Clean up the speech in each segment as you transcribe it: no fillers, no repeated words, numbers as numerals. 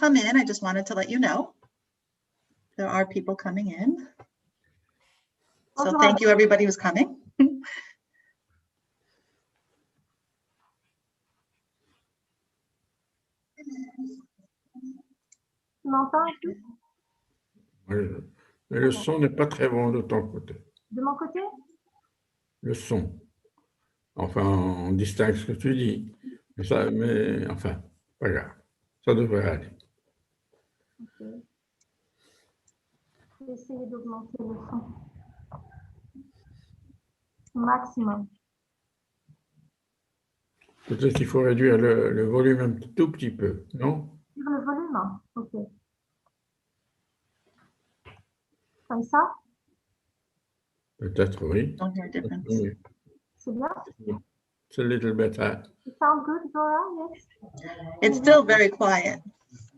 come in, I just wanted to let you know there are people coming in. So thank you, everybody who's coming. Tu m'entends? Oui, mais le son n'est pas très bon de ton côté. De mon côté? Le son. Enfin, on distingue ce que tu dis. Mais enfin, pas grave. Ça devrait aller. Ok. Je vais essayer d'augmenter le son. Au maximum. Peut-être qu'il faut réduire le volume un tout petit peu, non? Sur le volume? Ok. Comme ça? Peut-être, oui. Don't hear a difference. Oui. C'est bien? It's a little better. It sounds good, Dora? Yes? It's still very quiet.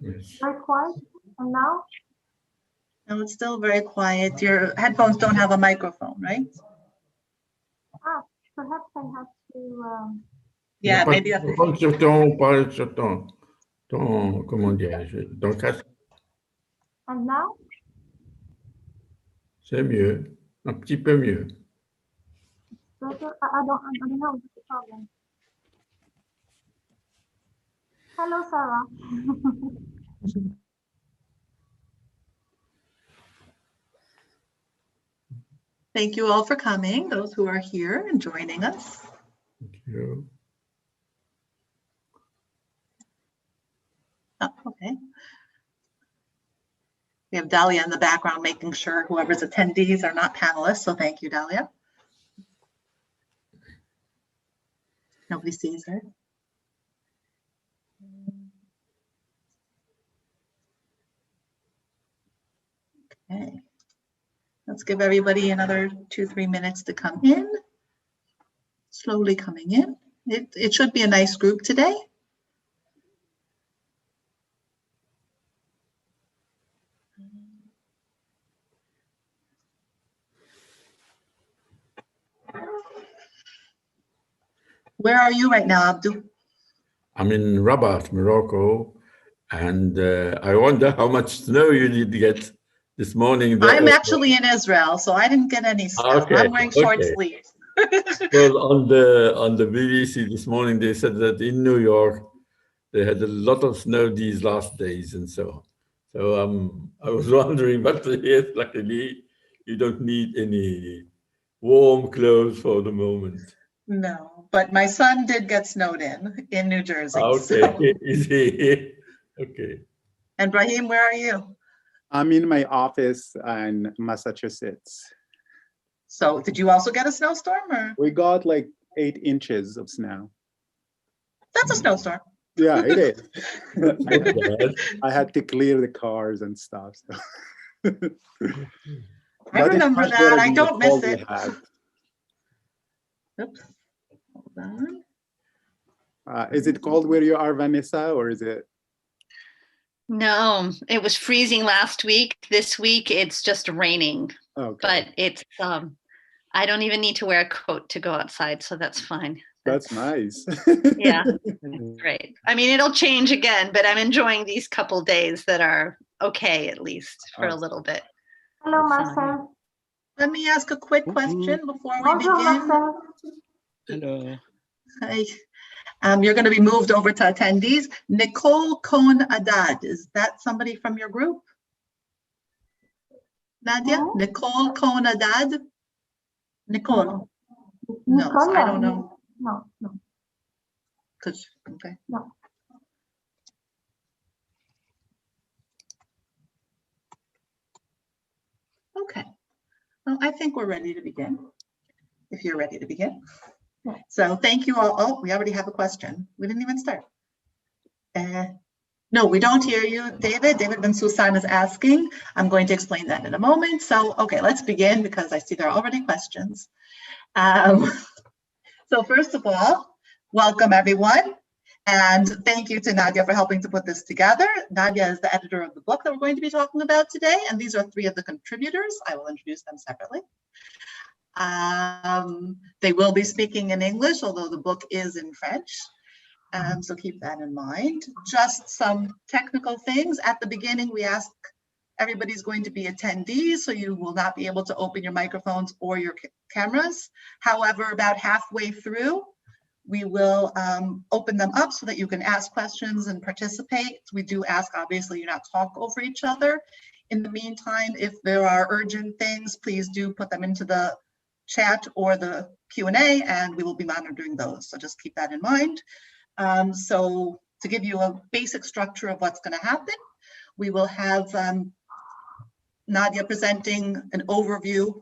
Yes. Very quiet. And now? No, it's still very quiet. Your headphones don't have a microphone, right? Ah, perhaps I have to... Yeah, Pas maybe. sur ton, comment dirais-je, ton casque. And now? C'est mieux, un petit peu mieux. Better? I don't know the problem. Hello, Sarah. Thank you all for coming, those who are here and joining us. Thank you. Oh, okay. We have Dahlia in the background making sure whoever's attendees are not panelists, so thank you, Dahlia. Nobody sees her. Okay. Let's give everybody another 2-3 minutes to come in. Slowly coming in. It should be a nice group today. Where are you right now, Abdou? I'm in Rabat, Morocco, and I wonder how much snow you did get this morning. I'm actually in Israel, so I didn't get any snow. Okay, I'm wearing short sleeves. Well, on the BBC this morning, they said that in New York, they had a lot of snow these last days and so on. So I was wondering, but yes, luckily, you don't need any warm clothes for the moment. No, but my son did get snowed in New Jersey. Okay, So. easy. Okay. And Brahim, where are you? I'm in my office in Massachusetts. So did you also get a snowstorm or? We got like 8 inches of snow. That's a snowstorm. Yeah, it is. I had to clear the cars and stuff. So. I remember that. I don't miss it. Oops. Hold on. Is it cold where you are, Vanessa, or is it? No, it was freezing last week. This week it's just raining. Okay. But it's I don't even need to wear a coat to go outside, so that's fine. That's nice. Yeah, great. I mean, it'll change again, but I'm enjoying these couple days that are okay, at least for a little bit. Hello, Marcel. Let me ask a quick question before we Bonjour, begin. Marcel. Hello. Hi. You're going to be moved over to attendees. Nicole Cohn-Adad, is that somebody from your group? Nadia? Who? Nicole Cohn-Adad? Nicole? No, I don't know. No. Okay. No. Okay. Well, I think we're ready to begin, if you're ready to begin. Yeah. So thank you all. Oh, we already have a question. We didn't even start. No, we don't hear you, David. David Ben Susan is asking. I'm going to explain that in a moment. So, okay, let's begin because I see there are already questions. So first of all, welcome everyone. And thank you to Nadia for helping to put this together. Nadia is the editor of the book that we're going to be talking about today. And these are 3 of the contributors. I will introduce them separately. They will be speaking in English, although the book is in French. So keep that in mind. Just some technical things. At the beginning, we ask everybody's going to be attendees, so you will not be able to open your microphones or your cameras. However, about halfway through, we will open them up so that you can ask questions and participate. We do ask, obviously, you not talk over each other. In the meantime, if there are urgent things, please do put them into the chat or the Q&A, and we will be monitoring those. So just keep that in mind. So to give you a basic structure of what's going to happen, we will have Nadia presenting an overview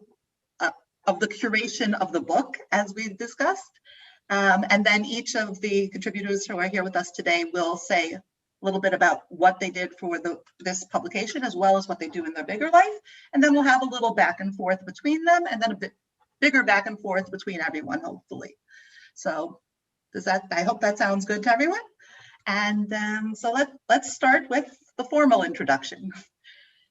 of the curation of the book, as we've discussed. And then each of the contributors who are here with us today will say a little bit about what they did for this publication, as well as what they do in their bigger life. And then we'll have a little back and forth between them, and then a bit bigger back and forth between everyone, hopefully. So I hope that sounds good to everyone. And so let's start with the formal introduction.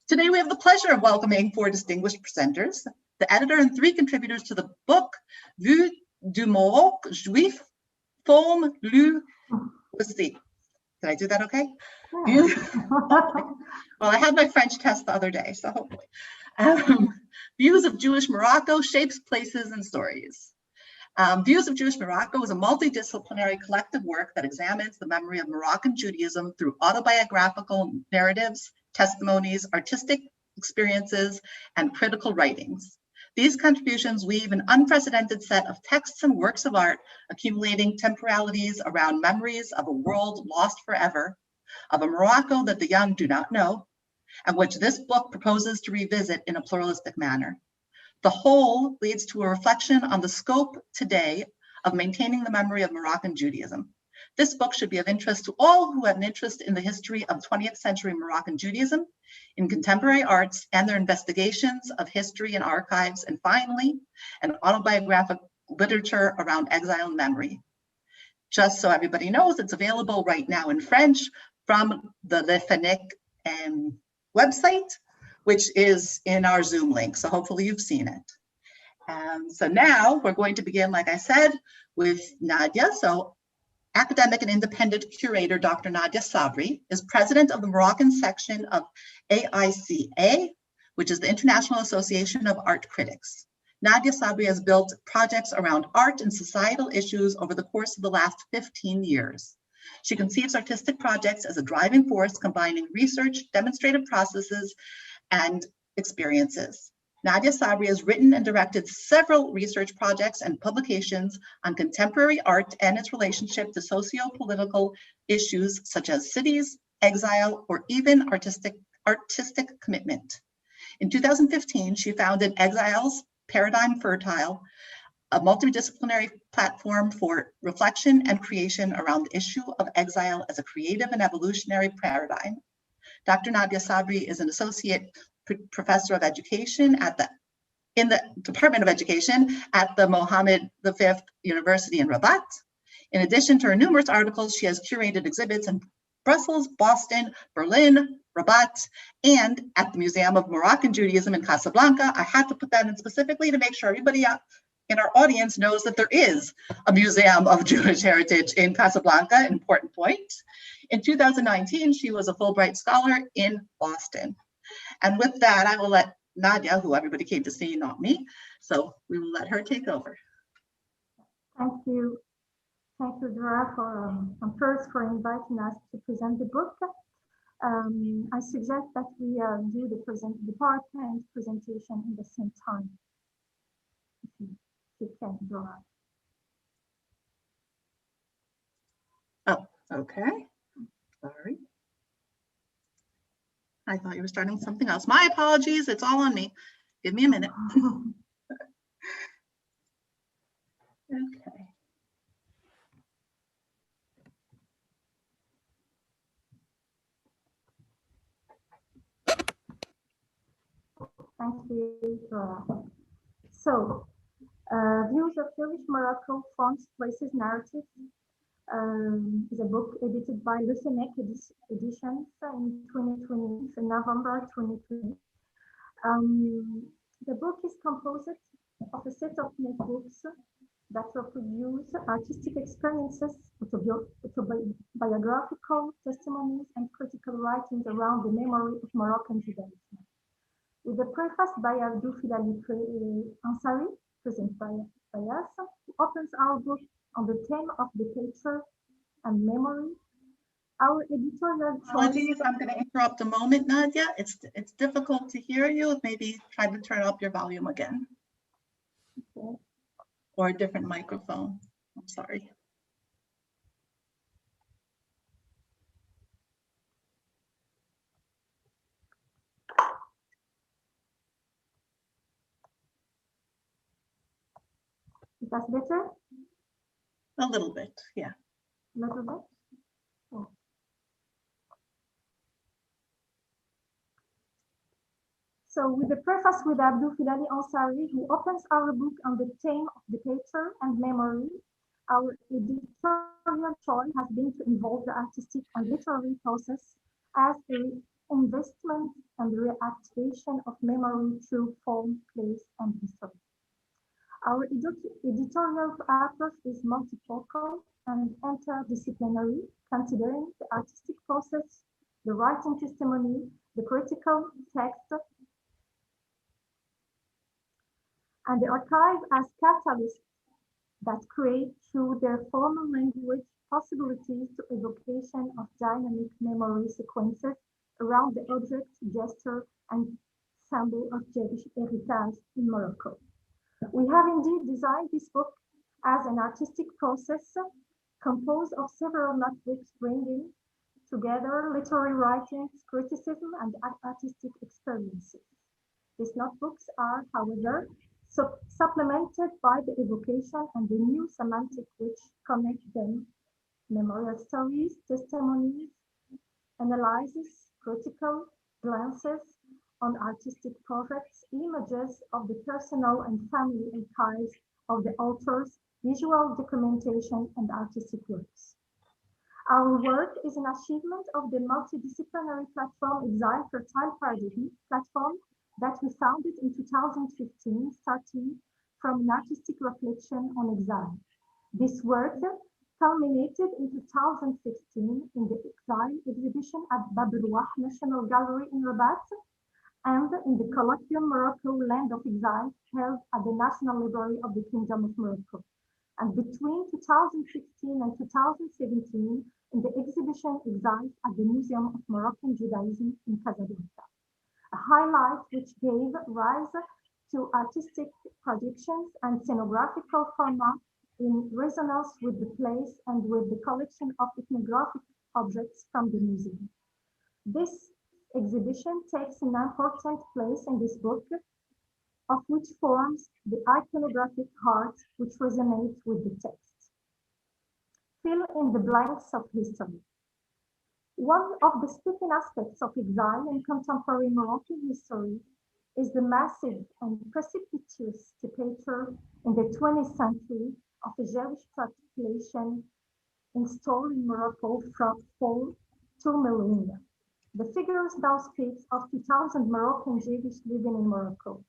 Today we have the pleasure of welcoming 4 distinguished presenters, the editor and 3 contributors to the book, Vue du Maroc Juif, Forme, Lu, let's see. Did I do that okay? Yeah. Well, I had my French test the other day, so hopefully. Views of Jewish Morocco, Shapes, Places, and Stories. Views of Jewish Morocco is a multidisciplinary collective work that examines the memory of Moroccan Judaism through autobiographical narratives, testimonies, artistic experiences, and critical writings. These contributions weave an unprecedented set of texts and works of art, accumulating temporalities around memories of a world lost forever, of a Morocco that the young do not know, and which this book proposes to revisit in a pluralistic manner. The whole leads to a reflection on the scope today of maintaining the memory of Moroccan Judaism. This book should be of interest to all who have an interest in the history of 20th century Moroccan Judaism, in contemporary arts and their investigations of history and archives, and finally, an autobiographical literature around exile and memory. Just so everybody knows, it's available right now in French from the Le Fennec website, which is in our Zoom link. So hopefully you've seen it. So now we're going to begin, like I said, with Nadia. So academic and independent curator, Dr. Nadia Sabri, is president of the Moroccan section of AICA, which is the International Association of Art Critics. Nadia Sabri has built projects around art and societal issues over the course of the last 15 years. She conceives artistic projects as a driving force, combining research, demonstrative processes, and experiences. Nadia Sabri has written and directed several research projects and publications on contemporary art and its relationship to socio-political issues such as cities, exile, or even artistic commitment. In 2015, she founded Exile's Paradigm Fertile, a multidisciplinary platform for reflection and creation around the issue of exile as a creative and evolutionary paradigm. Dr. Nadia Sabri is an associate professor of education in the Department of Education at the Mohammed V University in Rabat. In addition to her numerous articles, she has curated exhibits in Brussels, Boston, Berlin, Rabat, and at the Museum of Moroccan Judaism in Casablanca. I had to put that in specifically to make sure everybody in our audience knows that there is a Museum of Jewish Heritage in Casablanca, an important point. In 2019, she was a Fulbright Scholar in Boston. And with that, I will let Nadia, who everybody came to see, not me, so we will let her take over. Thank you. Thank you, Dora, first for inviting us to present the book. I suggest that we do the PowerPoint presentation in the same time. If you can, Dora. Oh, okay. Sorry. I thought you were starting something else. My apologies, it's all on me. Give me a minute. Okay. Thank you, Dora. So, Views of Jewish Morocco, Fonts, Places, Narratives is a book edited by Le Fennec Editions in 2020, in November 2020. The book is composed of a set of notebooks that reproduce artistic experiences, autobiographical testimonies, and critical writings around the memory of Moroccan Judaism. With a preface by Abdou Filaly Ansary, presented by us, who opens our book on the theme of departure and memory. Our editorial choice. Apologies, I'm going to interrupt a moment, Nadia. It's difficult to hear you. Maybe try to turn up your volume again. Okay. Or a different microphone. I'm sorry. Is that better? A little bit, yeah. A little bit? Oh. So with the preface with Abdou Filaly Ansary, who opens our book on the theme of departure and memory, our editorial choice has been to involve the artistic and literary process as the investment and reactivation of memory through form, place, and history. Our editorial approach is multifocal and interdisciplinary, considering the artistic process, the writing testimony, the critical text, and the archive as catalysts that create through their formal language possibilities to evocation of dynamic memory sequences around the object, gesture, and symbol of Jewish heritage in Morocco. We have indeed designed this book as an artistic process composed of several notebooks bringing together literary writings, criticism, and artistic experiences. These notebooks are, however, supplemented by the evocation and the new semantic which connect them: memorial stories, testimonies, analyses, critical glances on artistic projects, images of the personal and family archives of the authors, visual documentation, and artistic works. Our work is an achievement of the multidisciplinary platform Exile Fertile Paradigm platform that we founded in 2015, starting from an artistic reflection on exile. This work culminated in 2016 in the Exile exhibition at Bab el-Wah National Gallery in Rabat, and in the colloquium Morocco Land of Exile held at the National Library of the Kingdom of Morocco. And between 2016 and 2017 in the exhibition Exile at the Museum of Moroccan Judaism in Casablanca. A highlight which gave rise to artistic projections and scenographical format in resonance with the place and with the collection of ethnographic objects from the museum. This exhibition takes an important place in this book, of which forms the iconographic heart which resonates with the text. Fill in the blanks of history. One of the speaking aspects of exile in contemporary Moroccan history is the massive and precipitous departure in the 20th century of the Jewish population installed in Morocco for 2 millennia. The figures now speaks of 2,000 Moroccan Jewish living in Morocco.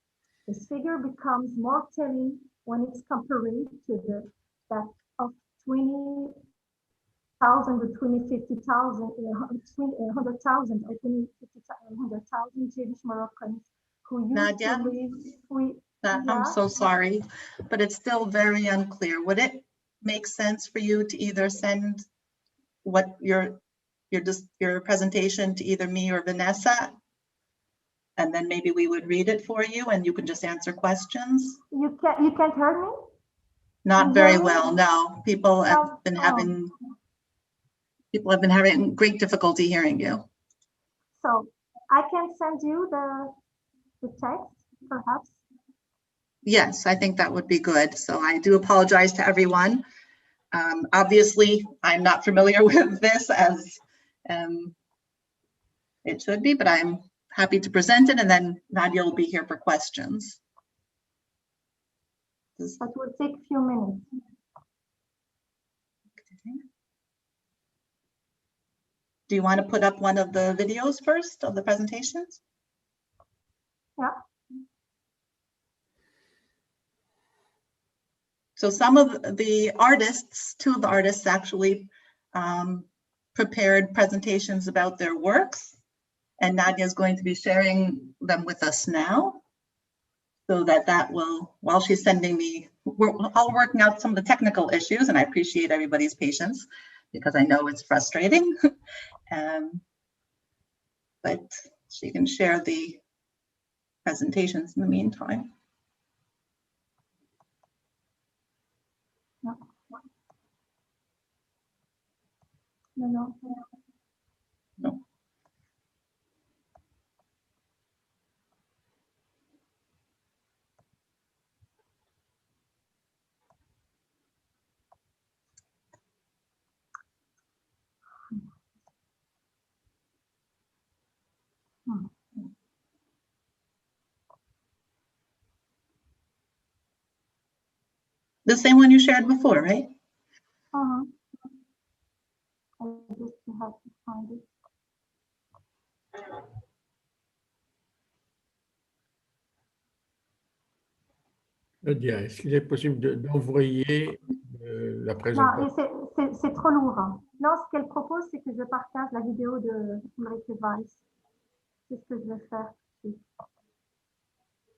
This figure becomes more telling when it's compared to that of 20,000 or 100,000 or 100,000 Jewish Moroccans who used Nadia, to live. I'm so sorry, but it's still very unclear. Would it make sense for you to either send what your presentation to either me or Vanessa, and then maybe we would read it for you and you can just answer questions? You can't hear me? Not very well, no. People have been having great difficulty hearing you. So I can send you the text, perhaps. Yes, I think that would be good. So I do apologize to everyone. Obviously, I'm not familiar with this as it should be, but I'm happy to present it, and then Nadia will be here for questions. That will take a few minutes. Do you want to put up one of the videos first of the presentations? Yeah. So some of the artists, two of the artists actually prepared presentations about their works, and Nadia is going to be sharing them with us now. So that will, while she's sending me, we're all working out some of the technical issues, and I appreciate everybody's patience because I know it's frustrating. But she can share the presentations in the meantime. No. No. No. The same one you shared before, right? I just have to find it. Nadia, est-ce qu'il est possible d'envoyer la présentation? Non, c'est trop lourd. Non, ce qu'elle propose, c'est que je partage la vidéo de Ulrike Weiss. C'est ce que je vais faire.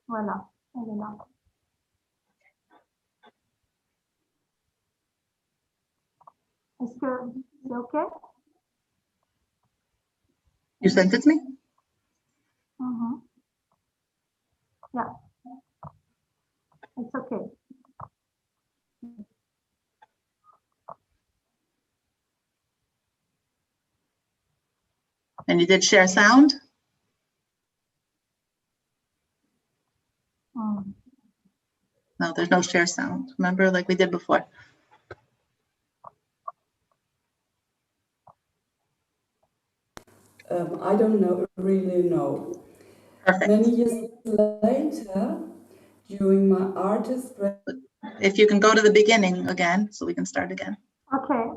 Voilà, elle est là. Est-ce que c'est OK? You sent it to me? Yeah. It's okay. And you did share sound? No, there's no share sound. Remember, like we did before. I don't really know. Perfect. Many years later, during my artist, If you can go to the beginning again, so we can start again. Okay.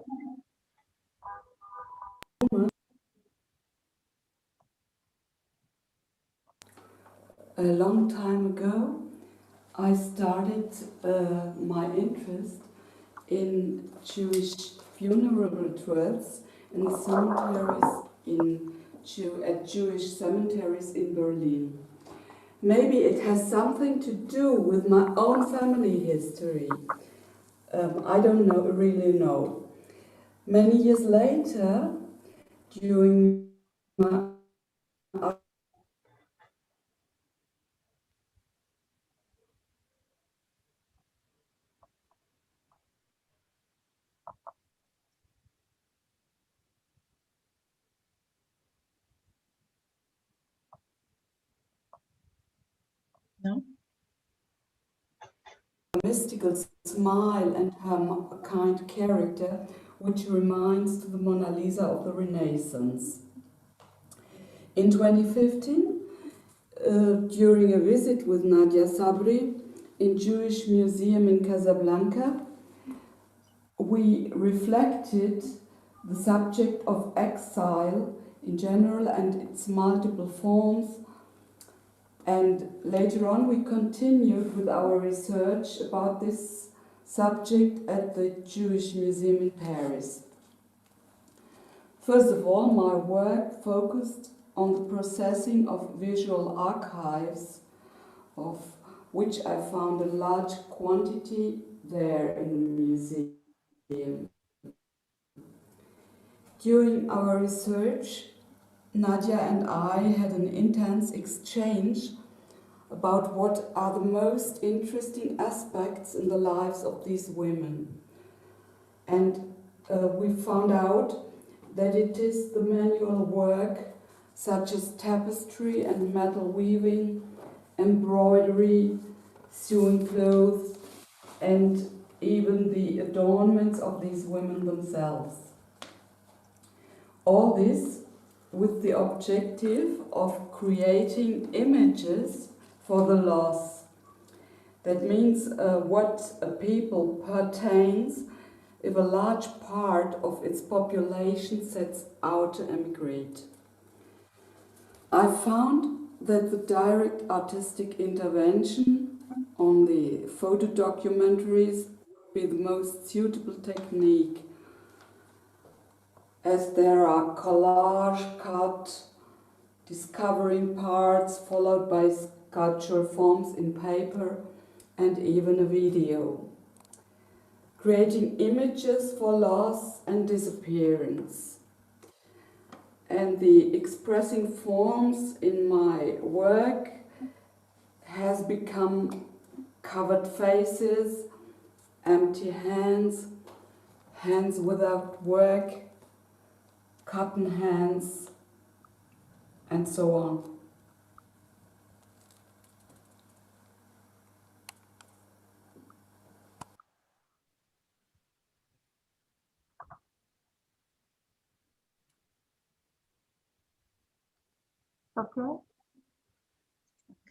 a long time ago, I started my interest in Jewish funeral rituals in the cemeteries at Jewish cemeteries in Berlin. Maybe it has something to do with my own family history. I don't really know. Many years later, during my No? mystical smile and her kind character, which reminds the Mona Lisa of the Renaissance. In 2015, during a visit with Nadia Sabri in Jewish Museum in Casablanca, we reflected the subject of exile in general and its multiple forms. And later on, we continued with our research about this subject at the Jewish Museum in Paris. First of all, my work focused on the processing of visual archives, of which I found a large quantity there in the museum. During our research, Nadia and I had an intense exchange about what are the most interesting aspects in the lives of these women. And we found out that it is the manual work such as tapestry and metal weaving, embroidery, sewing clothes, and even the adornments of these women themselves. All this with the objective of creating images for the loss. That means what a people pertains if a large part of its population sets out to emigrate. I found that the direct artistic intervention on the photo documentaries be the most suitable technique, as there are collage cut, discovering parts followed by sculptural forms in paper and even a video. Creating images for loss and disappearance. And the expressing forms in my work has become covered faces, empty hands, hands without work, cotton hands, and so on. Okay.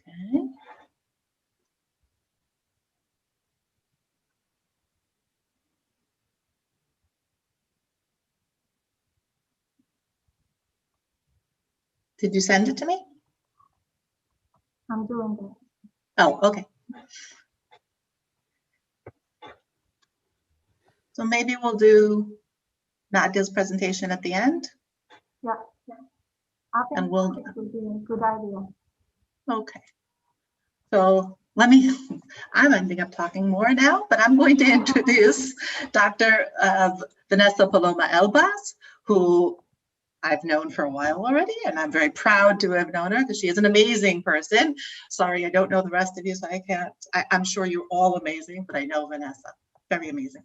Okay. Did you send it to me? I'm doing that. Oh, okay. So maybe we'll do Nadia's presentation at the end. Yeah. I think And we'll, it would be a good idea. okay. So let me, I'm ending up talking more now, but I'm going to introduce Dr. Vanessa Paloma Elbaz, who I've known for a while already, and I'm very proud to have known her because she is an amazing person. Sorry, I don't know the rest of you, so I can't, I'm sure you're all amazing, but I know Vanessa, very amazing.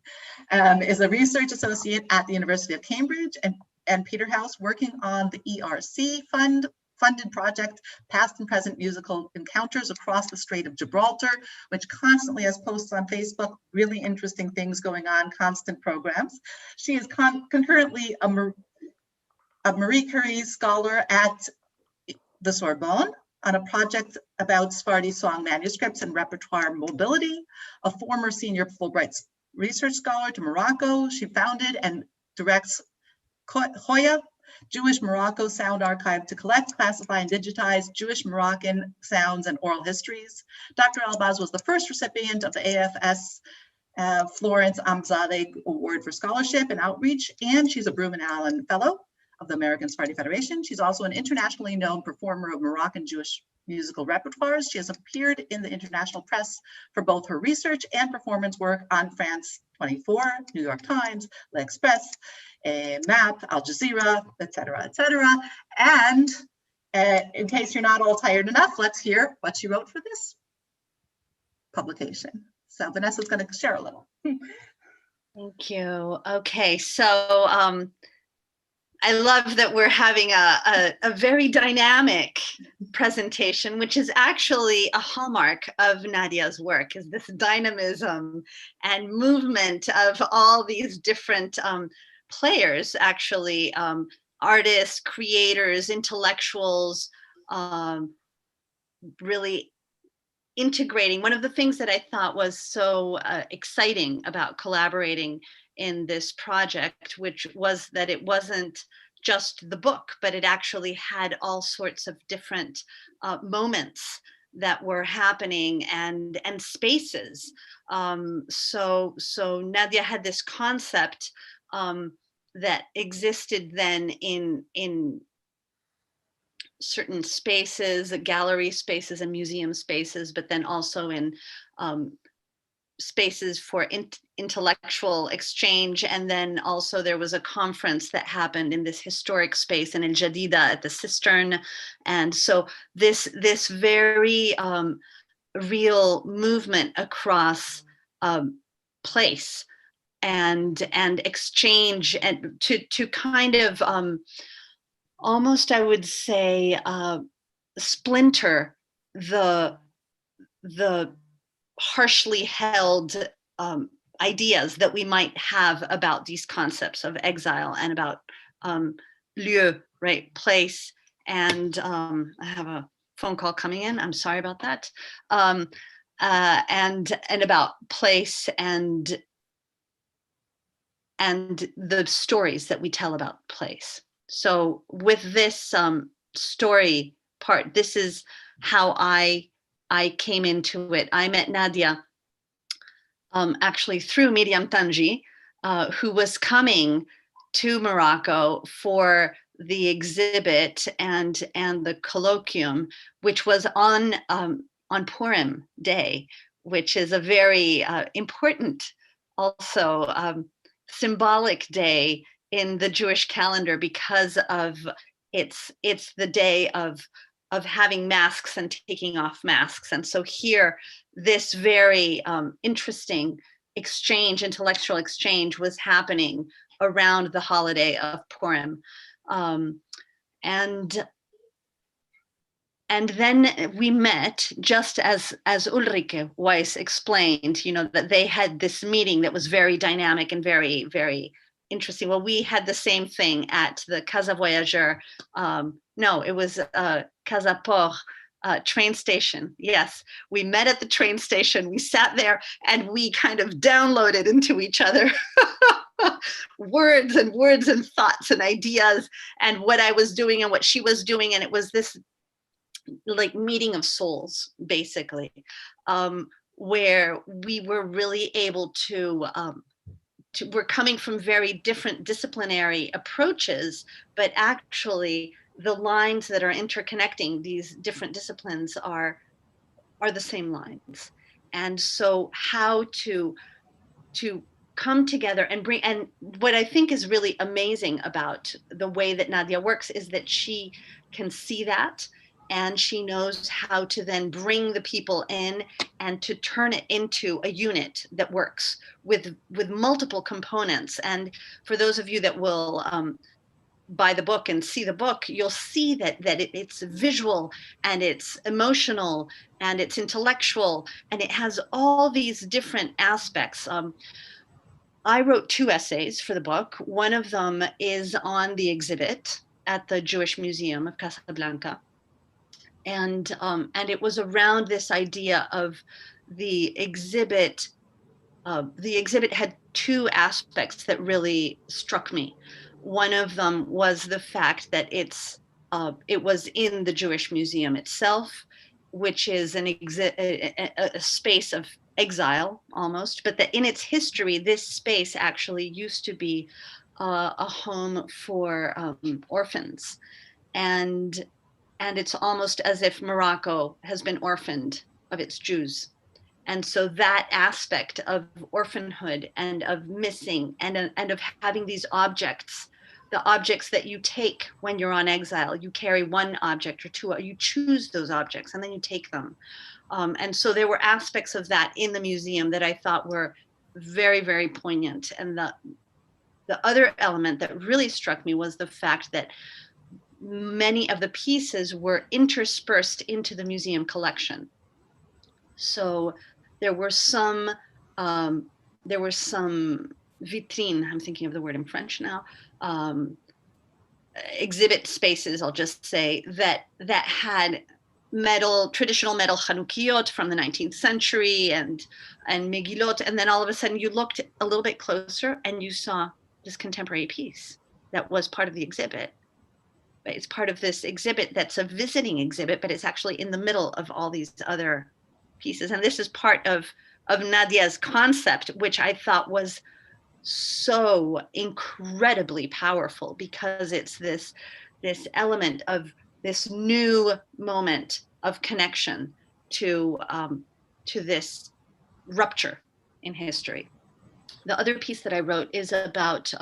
Is a research associate at the University of Cambridge and Peterhouse, working on the ERC funded project, Past and Present Musical Encounters Across the Strait of Gibraltar, which constantly has posts on Facebook, really interesting things going on, constant programs. She is concurrently a Marie Curie scholar at the Sorbonne on a project about Sephardi song manuscripts and repertoire mobility, a former senior Fulbright research scholar to Morocco. She founded and directs Hoya, Jewish Morocco Sound Archive, to collect, classify, and digitize Jewish Moroccan sounds and oral histories. Dr. Elbaz was the first recipient of the AFS Florence Amzadeh Award for Scholarship and Outreach, and she's a Broom and Allen Fellow of the American Sephardi Federation. She's also an internationally known performer of Moroccan Jewish musical repertoires. She has appeared in the international press for both her research and performance work on France 24, New York Times, L'Express, MAP, Al Jazeera, et cetera, et cetera. And in case you're not all tired enough, let's hear what she wrote for this publication. So Vanessa's going to share a little. Thank you. Okay, so I love that we're having a very dynamic presentation, which is actually a hallmark of Nadia's work, is this dynamism and movement of all these different players, actually, artists, creators, intellectuals, really integrating. One of the things that I thought was so exciting about collaborating in this project, which was that it wasn't just the book, but it actually had all sorts of different moments that were happening and spaces. So Nadia had this concept that existed then in certain spaces, gallery spaces and museum spaces, but then also in spaces for intellectual exchange. And then also there was a conference that happened in this historic space in El Jadida at the Cistern. And so this very real movement across place and exchange, and to kind of almost, I would say, splinter the harshly held ideas that we might have about these concepts of exile and about lieu, right, place. And I have a phone call coming in. I'm sorry about that. And about place and the stories that we tell about place. So with this story part, this is how I came into it. I met Nadia actually through Miriam Tanji, who was coming to Morocco for the exhibit and the colloquium, which was on Purim Day, which is a very important, also symbolic day in the Jewish calendar, because of it's the day of having masks and taking off masks. And so here, this very interesting exchange, intellectual exchange, was happening around the holiday of Purim. And then we met, just as Ulrike Weiss explained, you know, that they had this meeting that was very dynamic and very, very interesting. Well, we had the same thing at the Casa Voyageur. No, it was Casa Port train station. Yes, we met at the train station. We sat there and we kind of downloaded into each other words and thoughts and ideas, and what I was doing and what she was doing. And it was this like meeting of souls, basically, where we were really able to we're coming from very different disciplinary approaches, but actually the lines that are interconnecting these different disciplines are the same lines. And so how to come together and bring, and what I think is really amazing about the way that Nadia works is that she can see that, and she knows how to then bring the people in and to turn it into a unit that works with multiple components. And for those of you that will buy the book and see the book, you'll see that it's visual and it's emotional and it's intellectual, and it has all these different aspects. I wrote 2 essays for the book. One of them is on the exhibit at the Jewish Museum of Casablanca. And it was around this idea of the exhibit. The exhibit had 2 aspects that really struck me. One of them was the fact that it was in the Jewish Museum itself, which is a space of exile almost, but that in its history, this space actually used to be a home for orphans. And it's almost as if Morocco has been orphaned of its Jews. And so that aspect of orphanhood and of missing and of having these objects, the objects that you take when you're on exile, you carry one object or 2, you choose those objects and then you take them. And so there were aspects of that in the museum that I thought were very, very poignant. And the other element that really struck me was the fact that many of the pieces were interspersed into the museum collection. So there were some vitrines, I'm thinking of the word in French now, exhibit spaces, I'll just say, that had traditional metal chanukiyot from the 19th century and megillot, and then all of a sudden you looked a little bit closer and you saw this contemporary piece that was part of the exhibit. It's part of this exhibit that's a visiting exhibit, but it's actually in the middle of all these other pieces. And this is part of Nadia's concept, which I thought was so incredibly powerful, because it's this element of this new moment of connection to this rupture in history. The other piece that I wrote is about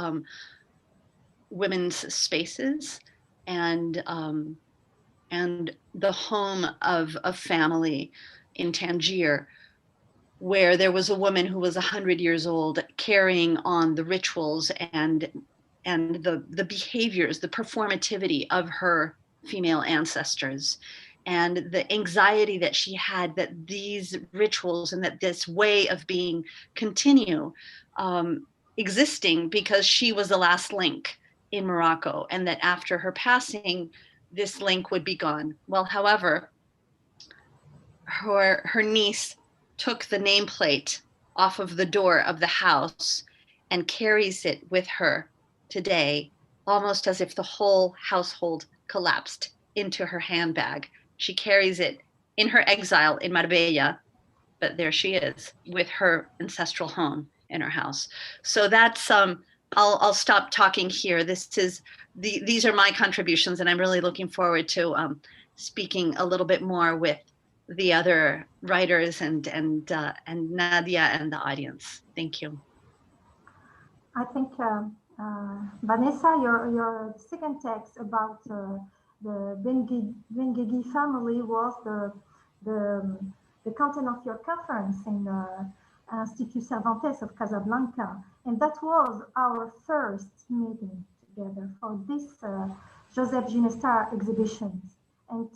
women's spaces and the home of a family in Tangier, where there was a woman who was 100 years old carrying on the rituals and the behaviors, the performativity of her female ancestors, and the anxiety that she had that these rituals and that this way of being continue existing, because she was the last link in Morocco, and that after her passing, this link would be gone. Well, however, her niece took the nameplate off of the door of the house and carries it with her today, almost as if the whole household collapsed into her handbag. She carries it in her exile in Marbella, but there she is with her ancestral home in her house. So that's, I'll stop talking here. These are my contributions, and I'm really looking forward to speaking a little bit more with the other writers and Nadia and the audience. Thank you. I think Vanessa, your second text about the Benguigui family was the content of your conference in Institut Cervantes of Casablanca, and that was our first meeting together for this Joseph Ginestar exhibitions. And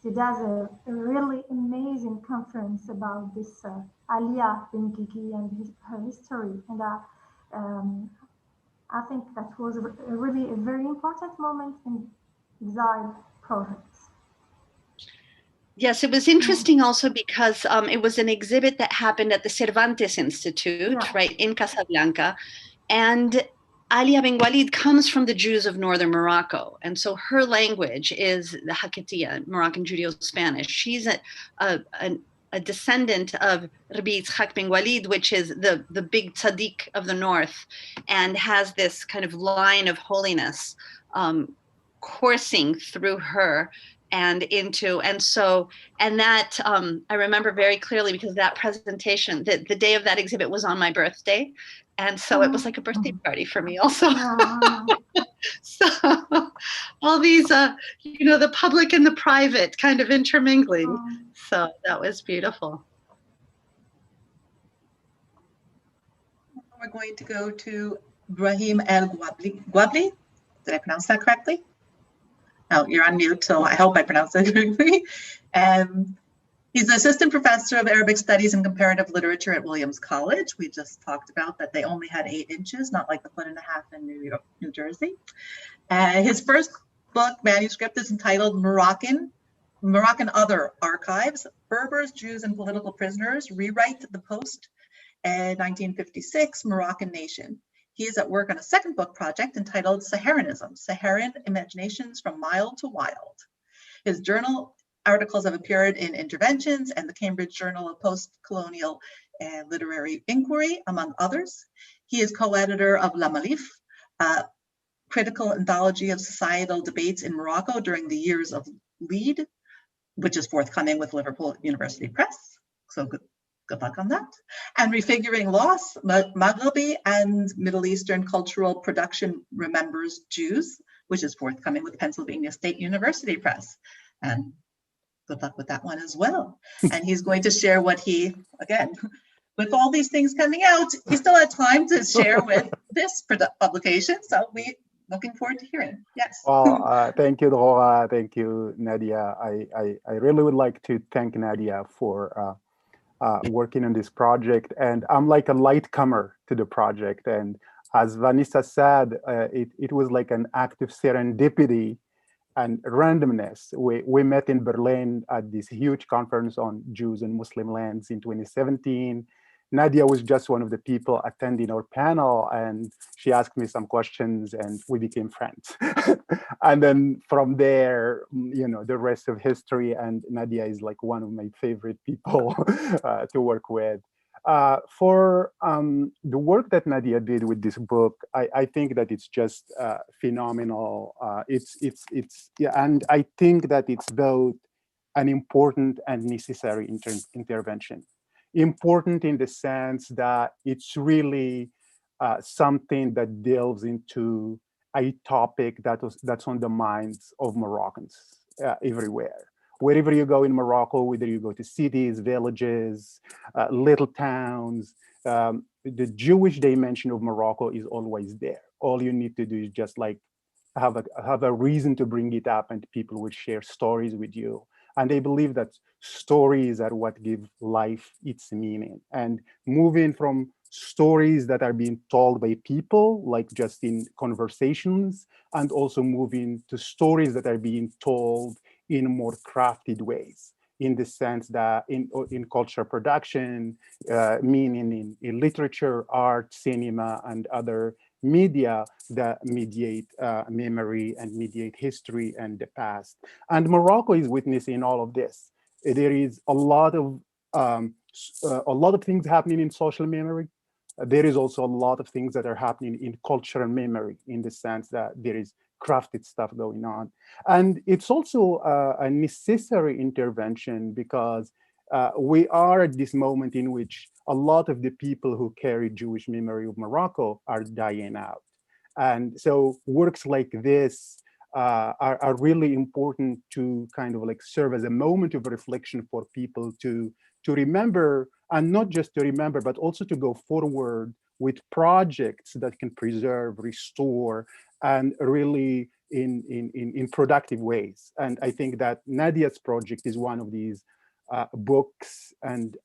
it does a really amazing conference about this Alia Benguigui and her history. And I think that was really a very important moment in exile projects. Yes, it was interesting also because it was an exhibit that happened at the Cervantes Institute, right, in Casablanca. And Alia Ben Walid comes from the Jews of northern Morocco. And so her language is the Haketiya, Moroccan Judeo-Spanish. She's a descendant of Rabbi Yitzhak Ben Walid, which is the big tzaddik of the north, and has this kind of line of holiness coursing through her and that I remember very clearly, because that presentation, the day of that exhibit was on my birthday. And so it was like a birthday party for me also. So all these, the public and the private kind of intermingling. So that was beautiful. We're going to go to Brahim El Guabli. Guabli? Did I pronounce that correctly? Oh, you're on mute, so I hope I pronounced that correctly. He's an assistant professor of Arabic studies and comparative literature at Williams College. We just talked about that they only had 8 inches, not like the 1.5 in New Jersey. His first book manuscript is entitled Moroccan Other Archives, Berbers, Jews, and Political Prisoners, Rewrite the Post, 1956, Moroccan Nation. He is at work on a second book project entitled Saharanism, Saharan Imaginations from Mild to Wild. His journal articles have appeared in Interventions and the Cambridge Journal of Post-Colonial and Literary Inquiry, among others. He is co-editor of La Malif, Critical Anthology of Societal Debates in Morocco during the Years of Lead, which is forthcoming with Liverpool University Press. So good luck on that. And Refiguring Loss, Maghrebi and Middle Eastern Cultural Production Remembers Jews, which is forthcoming with Pennsylvania State University Press. And good luck with that one as well. And he's going to share what he, again, with all these things coming out, he still had time to share with this publication. So we looking forward to hearing. Yes. Well, thank you, Dora. Thank you, Nadia. I really would like to thank Nadia for working on this project. And I'm like a latecomer to the project. And as Vanessa said, it was like an act of serendipity and randomness. We met in Berlin at this huge conference on Jews and Muslim lands in 2017. Nadia was just one of the people attending our panel, and she asked me some questions and we became friends. And then from there, the rest of history, and Nadia is like one of my favorite people to work with. For the work that Nadia did with this book, I think that it's just phenomenal. And I think that it's both an important and necessary intervention. Important in the sense that it's really something that delves into a topic that's on the minds of Moroccans everywhere. Wherever you go in Morocco, whether you go to cities, villages, little towns, the Jewish dimension of Morocco is always there. All you need to do is just like have a reason to bring it up, and people will share stories with you. And they believe that stories are what give life its meaning. And moving from stories that are being told by people, like just in conversations, and also moving to stories that are being told in more crafted ways, in the sense that in culture production, meaning in literature, art, cinema, and other media that mediate memory and mediate history and the past. And Morocco is witnessing all of this. There is a lot of a lot of things happening in social memory. There is also a lot of things that are happening in cultural memory, in the sense that there is crafted stuff going on. And it's also a necessary intervention, because we are at this moment in which a lot of the people who carry Jewish memory of Morocco are dying out. And so works like this are really important to kind of like serve as a moment of reflection for people to remember, and not just to remember, but also to go forward with projects that can preserve, restore, and really in productive ways. And I think that Nadia's project is one of these books and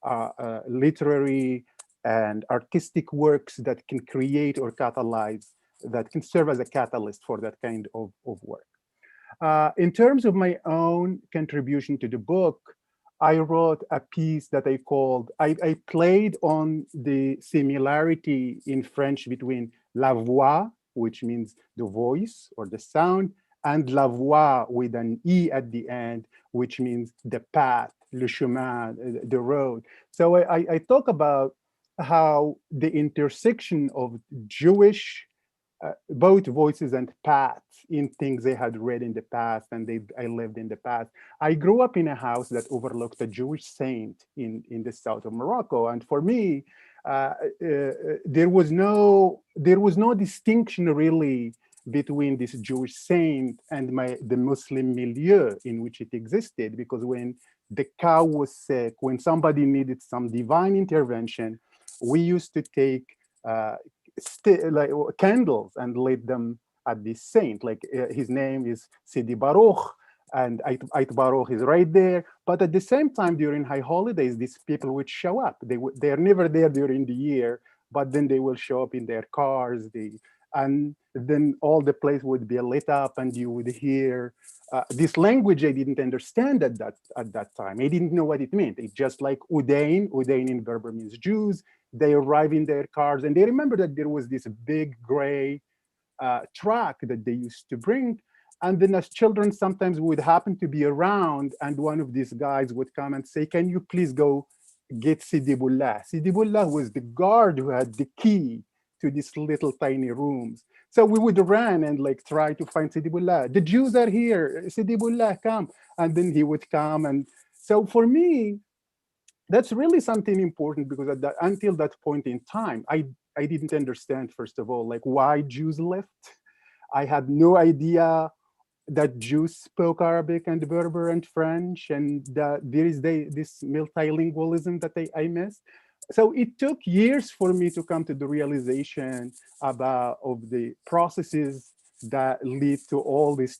literary and artistic works that can create or catalyze, that can serve as a catalyst for that kind of work. In terms of my own contribution to the book, I wrote a piece that I called, I played on the similarity in French between la voix, which means the voice or the sound, and la voie with an E at the end, which means the path, le chemin, the road. So I talk about how the intersection of Jewish both voices and paths in things they had read in the past and I lived in the past. I grew up in a house that overlooked a Jewish saint in the south of Morocco, and for me, there was no distinction really between this Jewish saint and the Muslim milieu in which it existed, because when the cow was sick, when somebody needed some divine intervention, we used to take like candles and lit them at this saint. Like his name is Sidi Baruch, and Ait Baruch is right there. But at the same time, during high holidays, these people would show up. They're never there during the year, but then they will show up in their cars. And then all the place would be lit up, and you would hear this language I didn't understand at that time. I didn't know what it meant. It's just like Udain. Udain in Berber means Jews. They arrive in their cars, and they remember that there was this big gray truck that they used to bring. And then as children, sometimes we would happen to be around, and one of these guys would come and say, "Can you please go get Sidi Bullah?" Sidi Bullah was the guard who had the key to these little tiny rooms. So we would run and like try to find Sidi Bullah. The Jews are here, Sidi Bullah, come. And then he would come. And so for me, that's really something important, because until that point in time, I didn't understand, first of all, like why Jews left. I had no idea that Jews spoke Arabic and Berber and French, and that there is this multilingualism that I missed. So it took years for me to come to the realization of the processes that lead to all these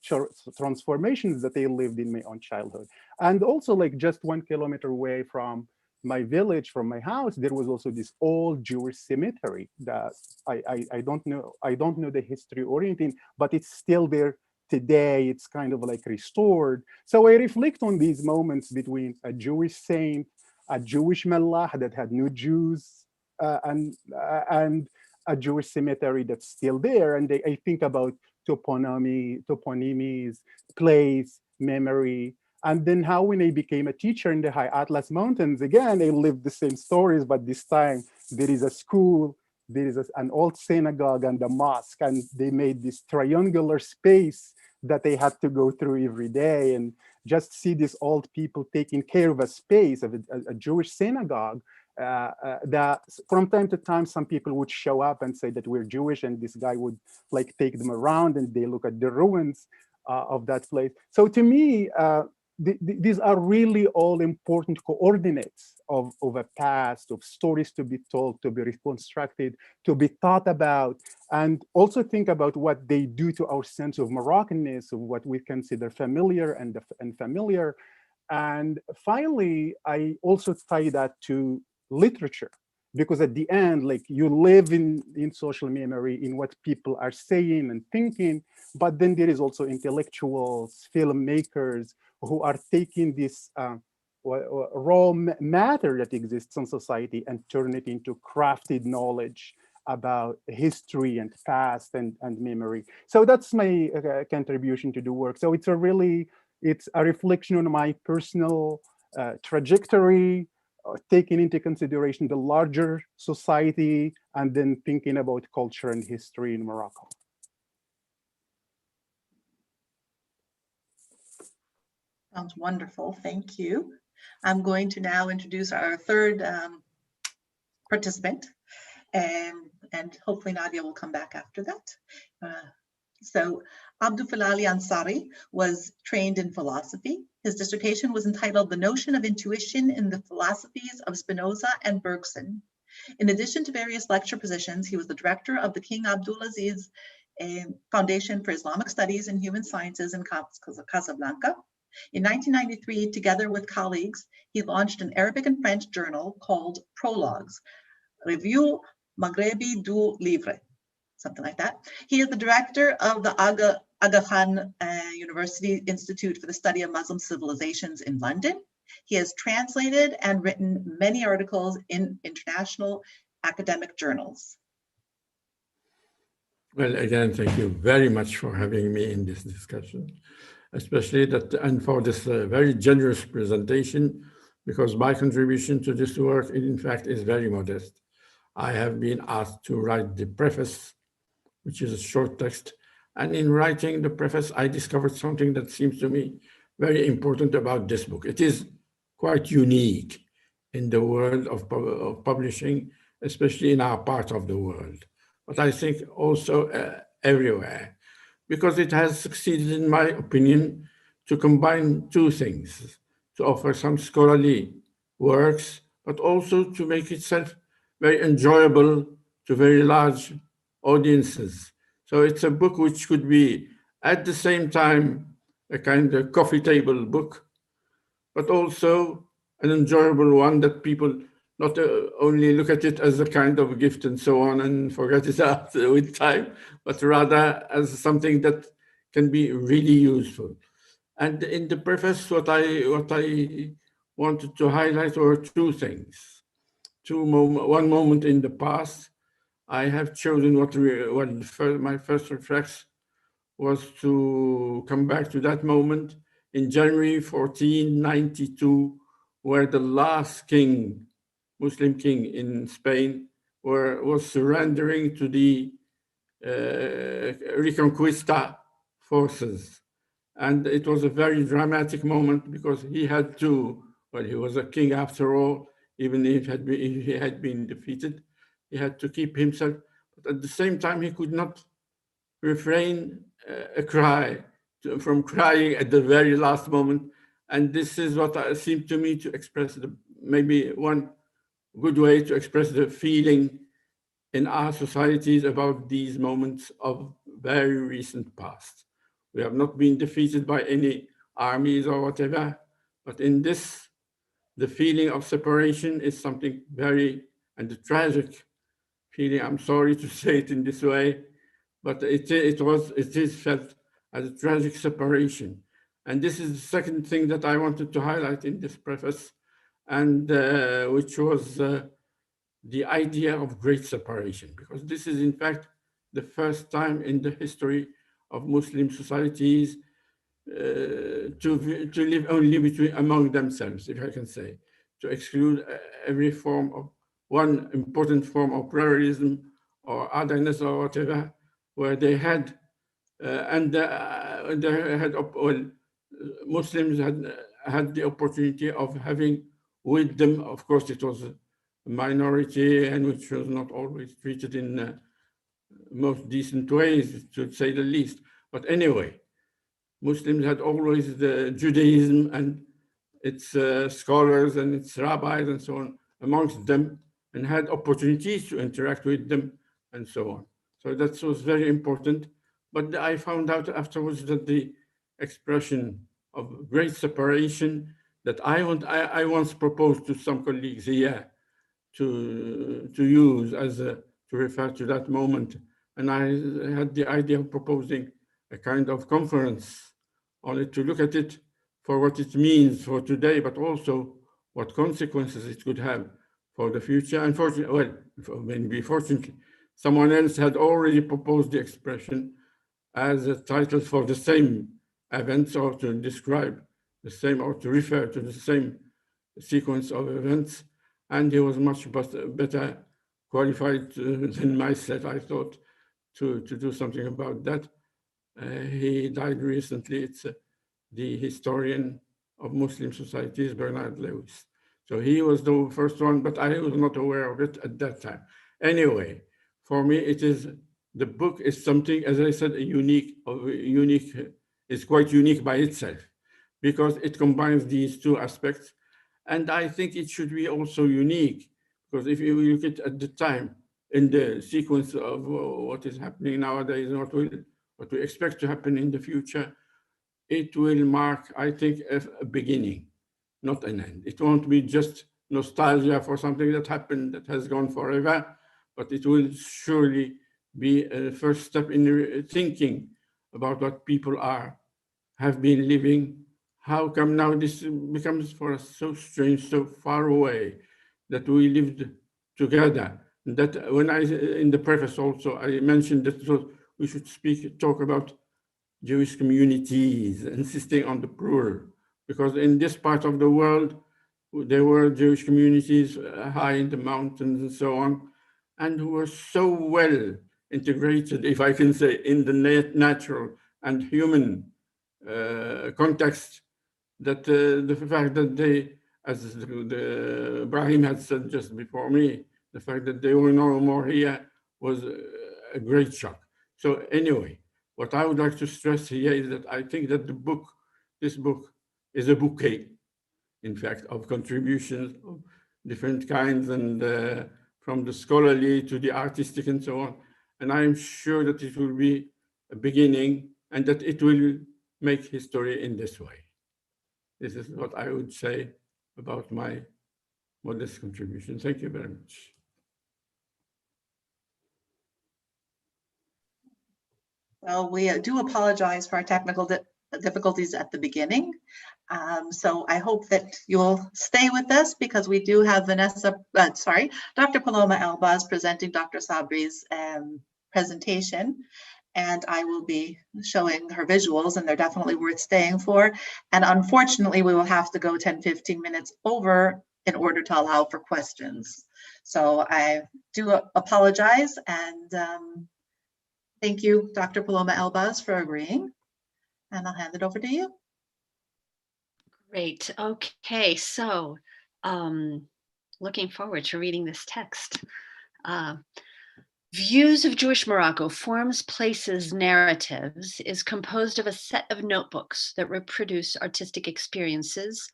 transformations that I lived in my own childhood. And also, like just 1 kilometer away from my village, from my house, there was also this old Jewish cemetery that I don't know the history or anything, but it's still there today. It's kind of like restored. So I reflect on these moments between a Jewish saint, a Jewish mellah that had no Jews, and a Jewish cemetery that's still there. And I think about toponymies, place, memory. And then how when I became a teacher in the High Atlas Mountains, again, I lived the same stories, but this time there is a school, there is an old synagogue and a mosque, and they made this triangular space that they had to go through every day, and just see these old people taking care of a space of a Jewish synagogue. That from time to time, some people would show up and say that we're Jewish, and this guy would like take them around and they look at the ruins of that place. So to me, these are really all important coordinates of a past, of stories to be told, to be reconstructed, to be thought about, and also think about what they do to our sense of Moroccanness, of what we consider familiar and unfamiliar. And finally, I also tie that to literature, because at the end, like you live in social memory, in what people are saying and thinking, but then there is also intellectuals, filmmakers, who are taking this raw matter that exists in society and turn it into crafted knowledge about history and past and memory. So that's my contribution to the work. So it's a reflection on my personal trajectory taking into consideration the larger society and then thinking about culture and history in Morocco. Sounds wonderful. Thank you. I'm going to now introduce our third participant, and hopefully Nadia will come back after that. So Abdou Filaly Ansary was trained in philosophy. His dissertation was entitled The Notion of Intuition in the Philosophies of Spinoza and Bergson. In addition to various lecture positions, he was the director of the King Abdulaziz Foundation for Islamic Studies and Human Sciences in Casablanca. In 1993, together with colleagues, he launched an Arabic and French journal called Prologues, Revue Maghrebi du Livre, something like that. He is the director of the Aga Khan University Institute for the Study of Muslim Civilizations in London. He has translated and written many articles in international academic journals. Well, again, thank you very much for having me in this discussion, especially that, and for this very generous presentation, because my contribution to this work, in fact, is very modest. I have been asked to write the preface, which is a short text, and in writing the preface, I discovered something that seems to me very important about this book. It is quite unique in the world of publishing, especially in our part of the world, but I think also everywhere, because it has succeeded, in my opinion, to combine two things, to offer some scholarly works, but also to make itself very enjoyable to very large audiences. So it's a book which could be at the same time a kind of coffee table book, but also an enjoyable one that people not only look at it as a kind of gift and so on and forget it out with time, but rather as something that can be really useful. And in the preface, what I wanted to highlight were two things. One moment in the past. I have chosen my first reflex was to come back to that moment in January 1492, where the last king, Muslim king in Spain, was surrendering to the Reconquista forces. And it was a very dramatic moment because he had to, well, he was a king after all, even if he had been defeated, he had to keep himself, but at the same time, he could not refrain from crying at the very last moment. And this is what seemed to me to express maybe one good way to express the feeling in our societies about these moments of very recent past. We have not been defeated by any armies or whatever, but in this, the feeling of separation is something very, and the tragic feeling, I'm sorry to say it in this way, but it is felt as a tragic separation. And this is the second thing that I wanted to highlight in this preface, and which was the idea of great separation, because this is in fact the first time in the history of Muslim societies to live only among themselves, if I can say, to exclude every form of one important form of pluralism or otherness or whatever, where they had Muslims had the opportunity of having with them, of course, it was a minority and which was not always treated in most decent ways, to say the least. But anyway, Muslims had always the Judaism and its scholars and its rabbis and so on amongst them, and had opportunities to interact with them and so on. So that was very important. But I found out afterwards that the expression of great separation that I once proposed to some colleagues here to use as to refer to that moment. And I had the idea of proposing a kind of conference on it, to look at it for what it means for today, but also what consequences it could have for the future. Unfortunately, well, maybe fortunately, someone else had already proposed the expression as a title for the same events, or to describe the same, or to refer to the same sequence of events. and he was much better qualified than myself, I thought, to do something about that. He died recently. It's the historian of Muslim societies, Bernard Lewis. So he was the first one, but I was not aware of it at that time. Anyway, for me, the book is something, as I said, it's quite unique by itself, because it combines these two aspects. And I think it should be also unique, because if you look at the time, in the sequence of what is happening nowadays and what we expect to happen in the future, it will mark, I think, a beginning, not an end. It won't be just nostalgia for something that happened that has gone forever, but it will surely be a first step in thinking about what people have been living. How come now this becomes for us so strange, so far away, that we lived together? That when in the preface also, I mentioned that we should talk about Jewish communities, insisting on the plural, because in this part of the world, there were Jewish communities high in the mountains and so on, and who were so well integrated, if I can say, in the natural and human context, that the fact that they, as the Brahim had said just before me, the fact that they were no more here was a great shock. So anyway, what I would like to stress here is that I think that this book is a bouquet, in fact, of contributions of different kinds, and from the scholarly to the artistic and so on. And I am sure that it will be a beginning and that it will make history in this way. This is what I would say about my modest contribution. Thank you very much. Well, we do apologize for our technical difficulties at the beginning. So I hope that you'll stay with us, because we do have Dr. Paloma Elbaz presenting Dr. Sabri's presentation. And I will be showing her visuals, and they're definitely worth staying for. And unfortunately, we will have to go 10-15 minutes over in order to allow for questions. So I do apologize, and thank you, Dr. Paloma Elbaz, for agreeing. And I'll hand it over to you. Great. Okay, so looking forward to reading this text. Views of Jewish Morocco, Forms, Places, Narratives is composed of a set of notebooks that reproduce artistic experiences,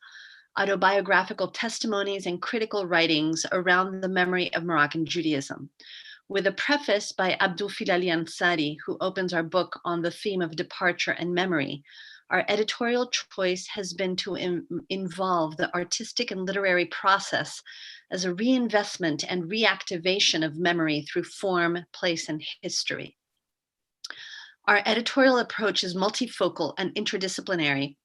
autobiographical testimonies, and critical writings around the memory of Moroccan Judaism, with a preface by Abdou Filaly Ansary, who opens our book on the theme of departure and memory. Our editorial choice has been to involve the artistic and literary process as a reinvestment and reactivation of memory through form, place, and history. Our editorial approach is multifocal and interdisciplinary,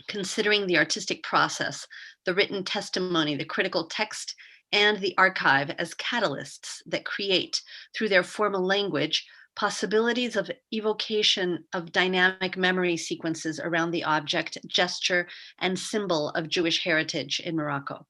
considering the artistic process, the written testimony, the critical text, and the archive as catalysts that create, through their formal language, possibilities of evocation of dynamic memory sequences around the object, gesture, and symbol of Jewish heritage in Morocco.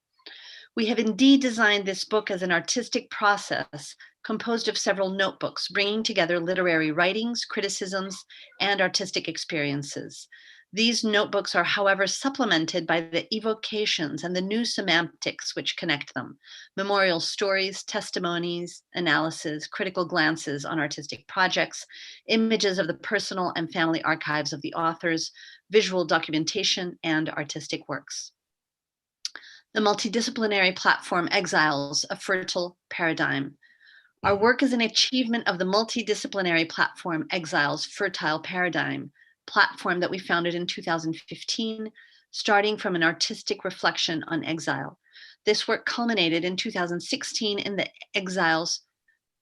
We have indeed designed this book as an artistic process composed of several notebooks, bringing together literary writings, criticisms, and artistic experiences. These notebooks are, however, supplemented by the evocations and the new semantics which connect them: memorial stories, testimonies, analysis, critical glances on artistic projects, images of the personal and family archives of the authors, visual documentation, and artistic works. The multidisciplinary platform Exiles, a fertile paradigm. Our work is an achievement of the multidisciplinary platform Exiles, fertile paradigm, platform that we founded in 2015, starting from an artistic reflection on exile. This work culminated in 2016 in the Exiles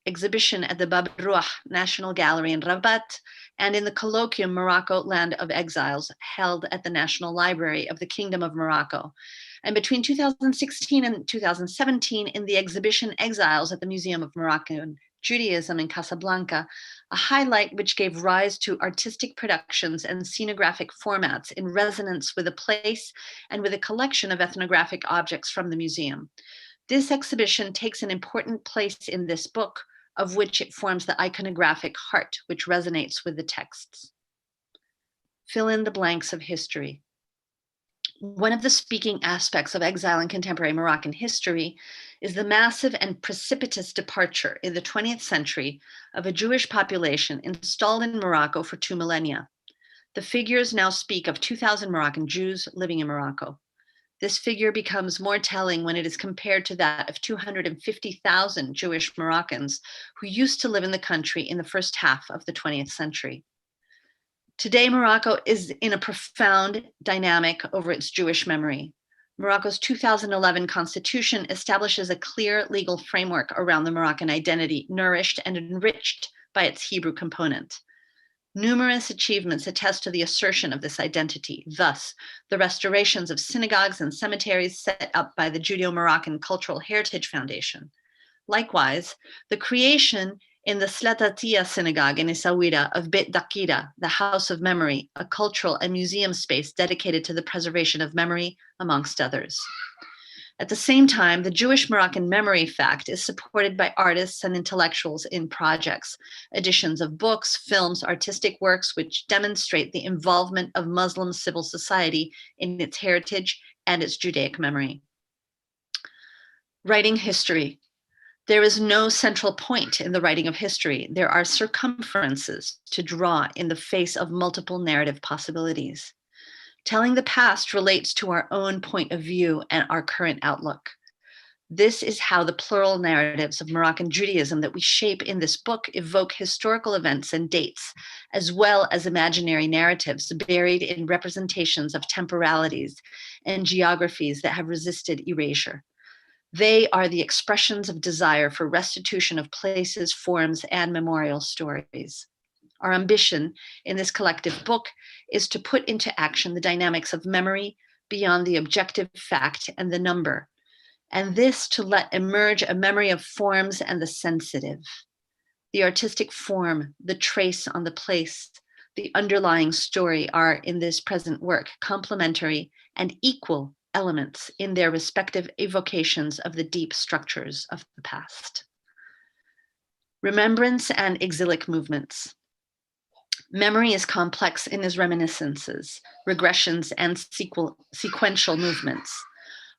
exhibition at the Bab Rouh National Gallery in Rabat, and in the colloquium Morocco, Land of Exiles, held at the National Library of the Kingdom of Morocco. And between 2016 and 2017, in the exhibition Exiles at the Museum of Moroccan Judaism in Casablanca, a highlight which gave rise to artistic productions and scenographic formats in resonance with a place and with a collection of ethnographic objects from the museum. This exhibition takes an important place in this book, of which it forms the iconographic heart, which resonates with the texts. Fill in the blanks of history. One of the speaking aspects of exile in contemporary Moroccan history is the massive and precipitous departure in the 20th century of a Jewish population installed in Morocco for 2 millennia. The figures now speak of 2,000 Moroccan Jews living in Morocco. This figure becomes more telling when it is compared to that of 250,000 Jewish Moroccans who used to live in the country in the first half of the 20th century. Today, Morocco is in a profound dynamic over its Jewish memory. Morocco's 2011 constitution establishes a clear legal framework around the Moroccan identity, nourished and enriched by its Hebrew component. Numerous achievements attest to the assertion of this identity. Thus, the restorations of synagogues and cemeteries set up by the Judeo-Moroccan Cultural Heritage Foundation. Likewise, the creation in the Slatatiya synagogue in Essaouira of Beit Dakira, the House of Memory, a cultural and museum space dedicated to the preservation of memory, amongst others. At the same time, the Jewish Moroccan memory fact is supported by artists and intellectuals in projects, editions of books, films, artistic works, which demonstrate the involvement of Muslim civil society in its heritage and its Judaic memory. Writing history. There is no central point in the writing of history. There are circumferences to draw in the face of multiple narrative possibilities. Telling the past relates to our own point of view and our current outlook. This is how the plural narratives of Moroccan Judaism that we shape in this book evoke historical events and dates, as well as imaginary narratives buried in representations of temporalities and geographies that have resisted erasure. They are the expressions of desire for restitution of places, forms, and memorial stories. Our ambition in this collective book is to put into action the dynamics of memory beyond the objective fact and the number, and this to let emerge a memory of forms and the sensitive. The artistic form, the trace on the place, the underlying story are in this present work complementary and equal elements in their respective evocations of the deep structures of the past. Remembrance and exilic movements. Memory is complex in its reminiscences, regressions, and sequential movements.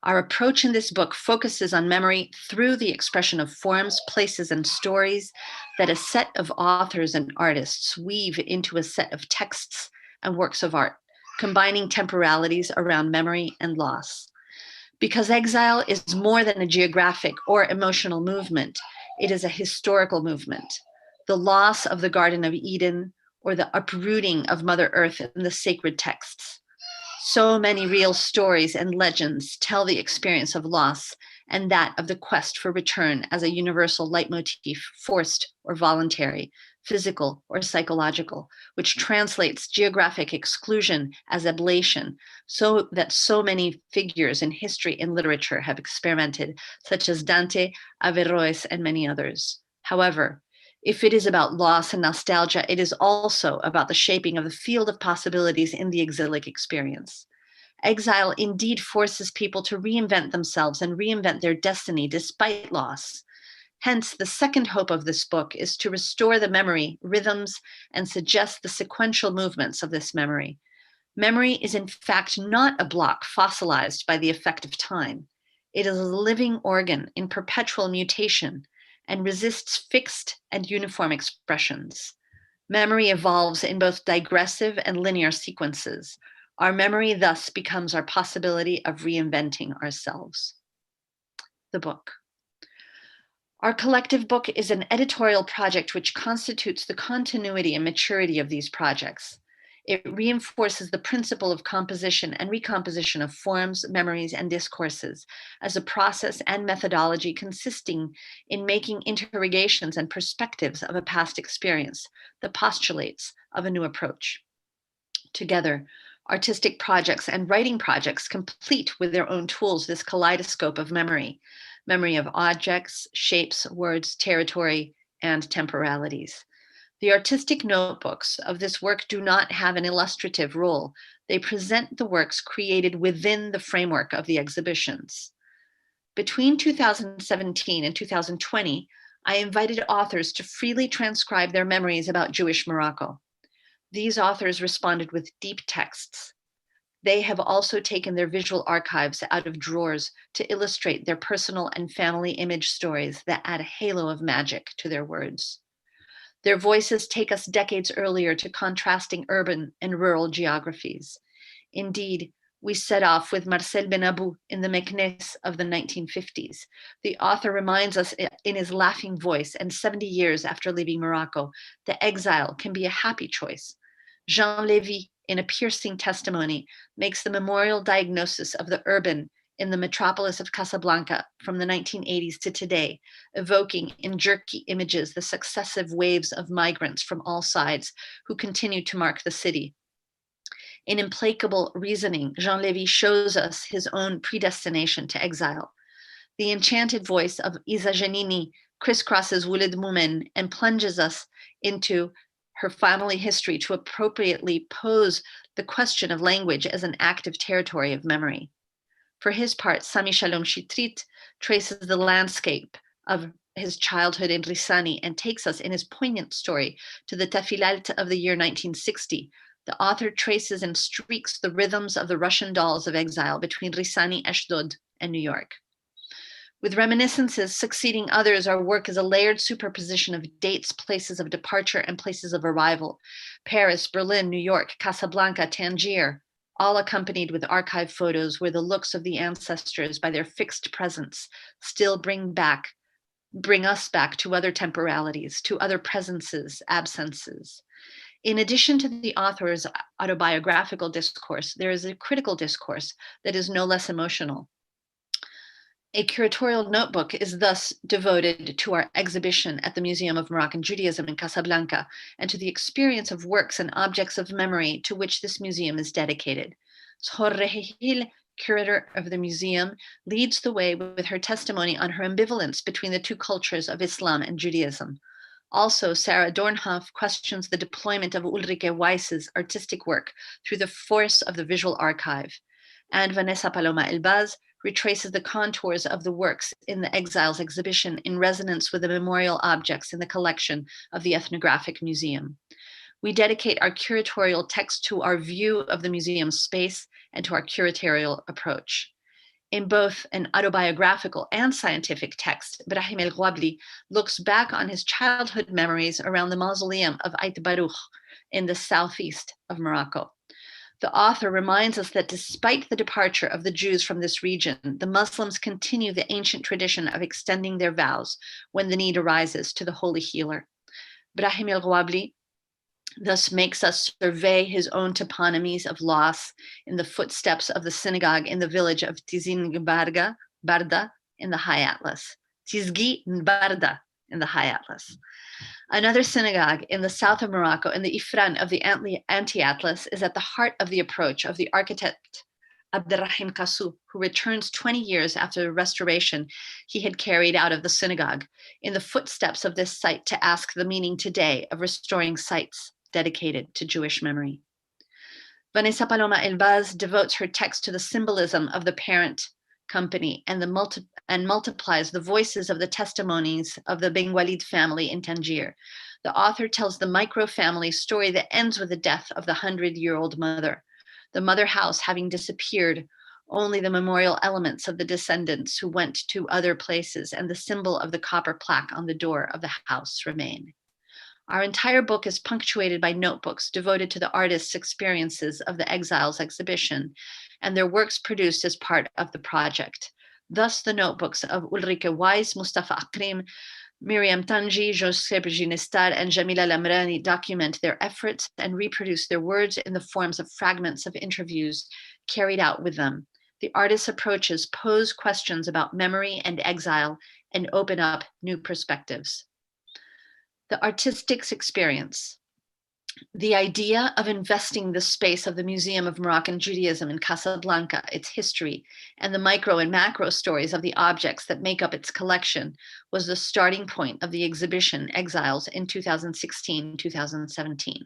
Our approach in this book focuses on memory through the expression of forms, places, and stories that a set of authors and artists weave into a set of texts and works of art, combining temporalities around memory and loss. Because exile is more than a geographic or emotional movement, it is a historical movement. The loss of the Garden of Eden, or the uprooting of Mother Earth in the sacred texts. So many real stories and legends tell the experience of loss and that of the quest for return as a universal leitmotif, forced or voluntary, physical or psychological, which translates geographic exclusion as ablation, so that so many figures in history and literature have experimented, such as Dante, Averroes, and many others. However, if it is about loss and nostalgia, it is also about the shaping of the field of possibilities in the exilic experience. Exile indeed forces people to reinvent themselves and reinvent their destiny despite loss. Hence, the second hope of this book is to restore the memory, rhythms, and suggest the sequential movements of this memory. Memory is in fact not a block fossilized by the effect of time. It is a living organ in perpetual mutation and resists fixed and uniform expressions. Memory evolves in both digressive and linear sequences. Our memory thus becomes our possibility of reinventing ourselves. The book. Our collective book is an editorial project which constitutes the continuity and maturity of these projects. It reinforces the principle of composition and recomposition of forms, memories, and discourses as a process and methodology consisting in making interrogations and perspectives of a past experience, the postulates of a new approach. Together, artistic projects and writing projects complete with their own tools this kaleidoscope of memory of objects, shapes, words, territory, and temporalities. The artistic notebooks of this work do not have an illustrative role. They present the works created within the framework of the exhibitions. Between 2017 and 2020, I invited authors to freely transcribe their memories about Jewish Morocco. These authors responded with deep texts. They have also taken their visual archives out of drawers to illustrate their personal and family image stories that add a halo of magic to their words. Their voices take us decades earlier to contrasting urban and rural geographies. Indeed, we set off with Marcel Benabou in the Meknes of the 1950s. The author reminds us in his laughing voice, and 70 years after leaving Morocco, that exile can be a happy choice. Jean Lévy, in a piercing testimony, makes the memorial diagnosis of the urban in the metropolis of Casablanca from the 1980s to today, evoking in jerky images the successive waves of migrants from all sides who continue to mark the city. In implacable reasoning, Jean Lévy shows us his own predestination to exile. The enchanted voice of Isa Janini crisscrosses Wulid Moumen and plunges us into her family history to appropriately pose the question of language as an active territory of memory. For his part, Sami Shalom Chitrit traces the landscape of his childhood in Rissani and takes us in his poignant story to the Tafilalt of the year 1960. The author traces and streaks the rhythms of the Russian dolls of exile between Rissani, Ashdod, and New York. With reminiscences succeeding others, our work is a layered superposition of dates, places of departure, and places of arrival. Paris, Berlin, New York, Casablanca, Tangier, all accompanied with archive photos where the looks of the ancestors by their fixed presence still bring us back to other temporalities, to other presences, absences. In addition to the author's autobiographical discourse, there is a critical discourse that is no less emotional. A curatorial notebook is thus devoted to our exhibition at the Museum of Moroccan Judaism in Casablanca and to the experience of works and objects of memory to which this museum is dedicated. Skhor Rehil, curator of the museum, leads the way with her testimony on her ambivalence between the two cultures of Islam and Judaism. Also, Sarah Dornhoff questions the deployment of Ulrike Weiss's artistic work through the force of the visual archive. And Vanessa Paloma Elbaz retraces the contours of the works in the Exiles exhibition in resonance with the memorial objects in the collection of the Ethnographic Museum. We dedicate our curatorial text to our view of the museum's space and to our curatorial approach. In both an autobiographical and scientific text, Brahim el-Guabli looks back on his childhood memories around the mausoleum of Ait Baruch in the southeast of Morocco. The author reminds us that despite the departure of the Jews from this region, the Muslims continue the ancient tradition of extending their vows when the need arises to the holy healer. Brahim el-Guabli thus makes us survey his own toponymies of loss in the footsteps of the synagogue in the village of Tizgi Barda in the High Atlas. Tizgi Barda in the High Atlas. Another synagogue in the south of Morocco in the Ifran of the Anti-Atlas is at the heart of the approach of the architect Abderrahim Kassou, who returns 20 years after the restoration he had carried out of the synagogue in the footsteps of this site to ask the meaning today of restoring sites dedicated to Jewish memory. Vanessa Paloma Elbaz devotes her text to the symbolism of the parent company and multiplies the voices of the testimonies of the Ben Walid family in Tangier. The author tells the micro-family story that ends with the death of the 100-year-old mother, the mother house having disappeared, only the memorial elements of the descendants who went to other places and the symbol of the copper plaque on the door of the house remain. Our entire book is punctuated by notebooks devoted to the artists' experiences of the Exiles exhibition and their works produced as part of the project. Thus, the notebooks of Ulrike Weiss, Mustafa Akrim, Miriam Tanji, Josep Ginestar, and Jamila Lamrani document their efforts and reproduce their words in the forms of fragments of interviews carried out with them. The artists' approaches pose questions about memory and exile and open up new perspectives. The artistic experience. The idea of investing the space of the Museum of Moroccan Judaism in Casablanca, its history, and the micro and macro stories of the objects that make up its collection was the starting point of the exhibition Exiles in 2016-2017.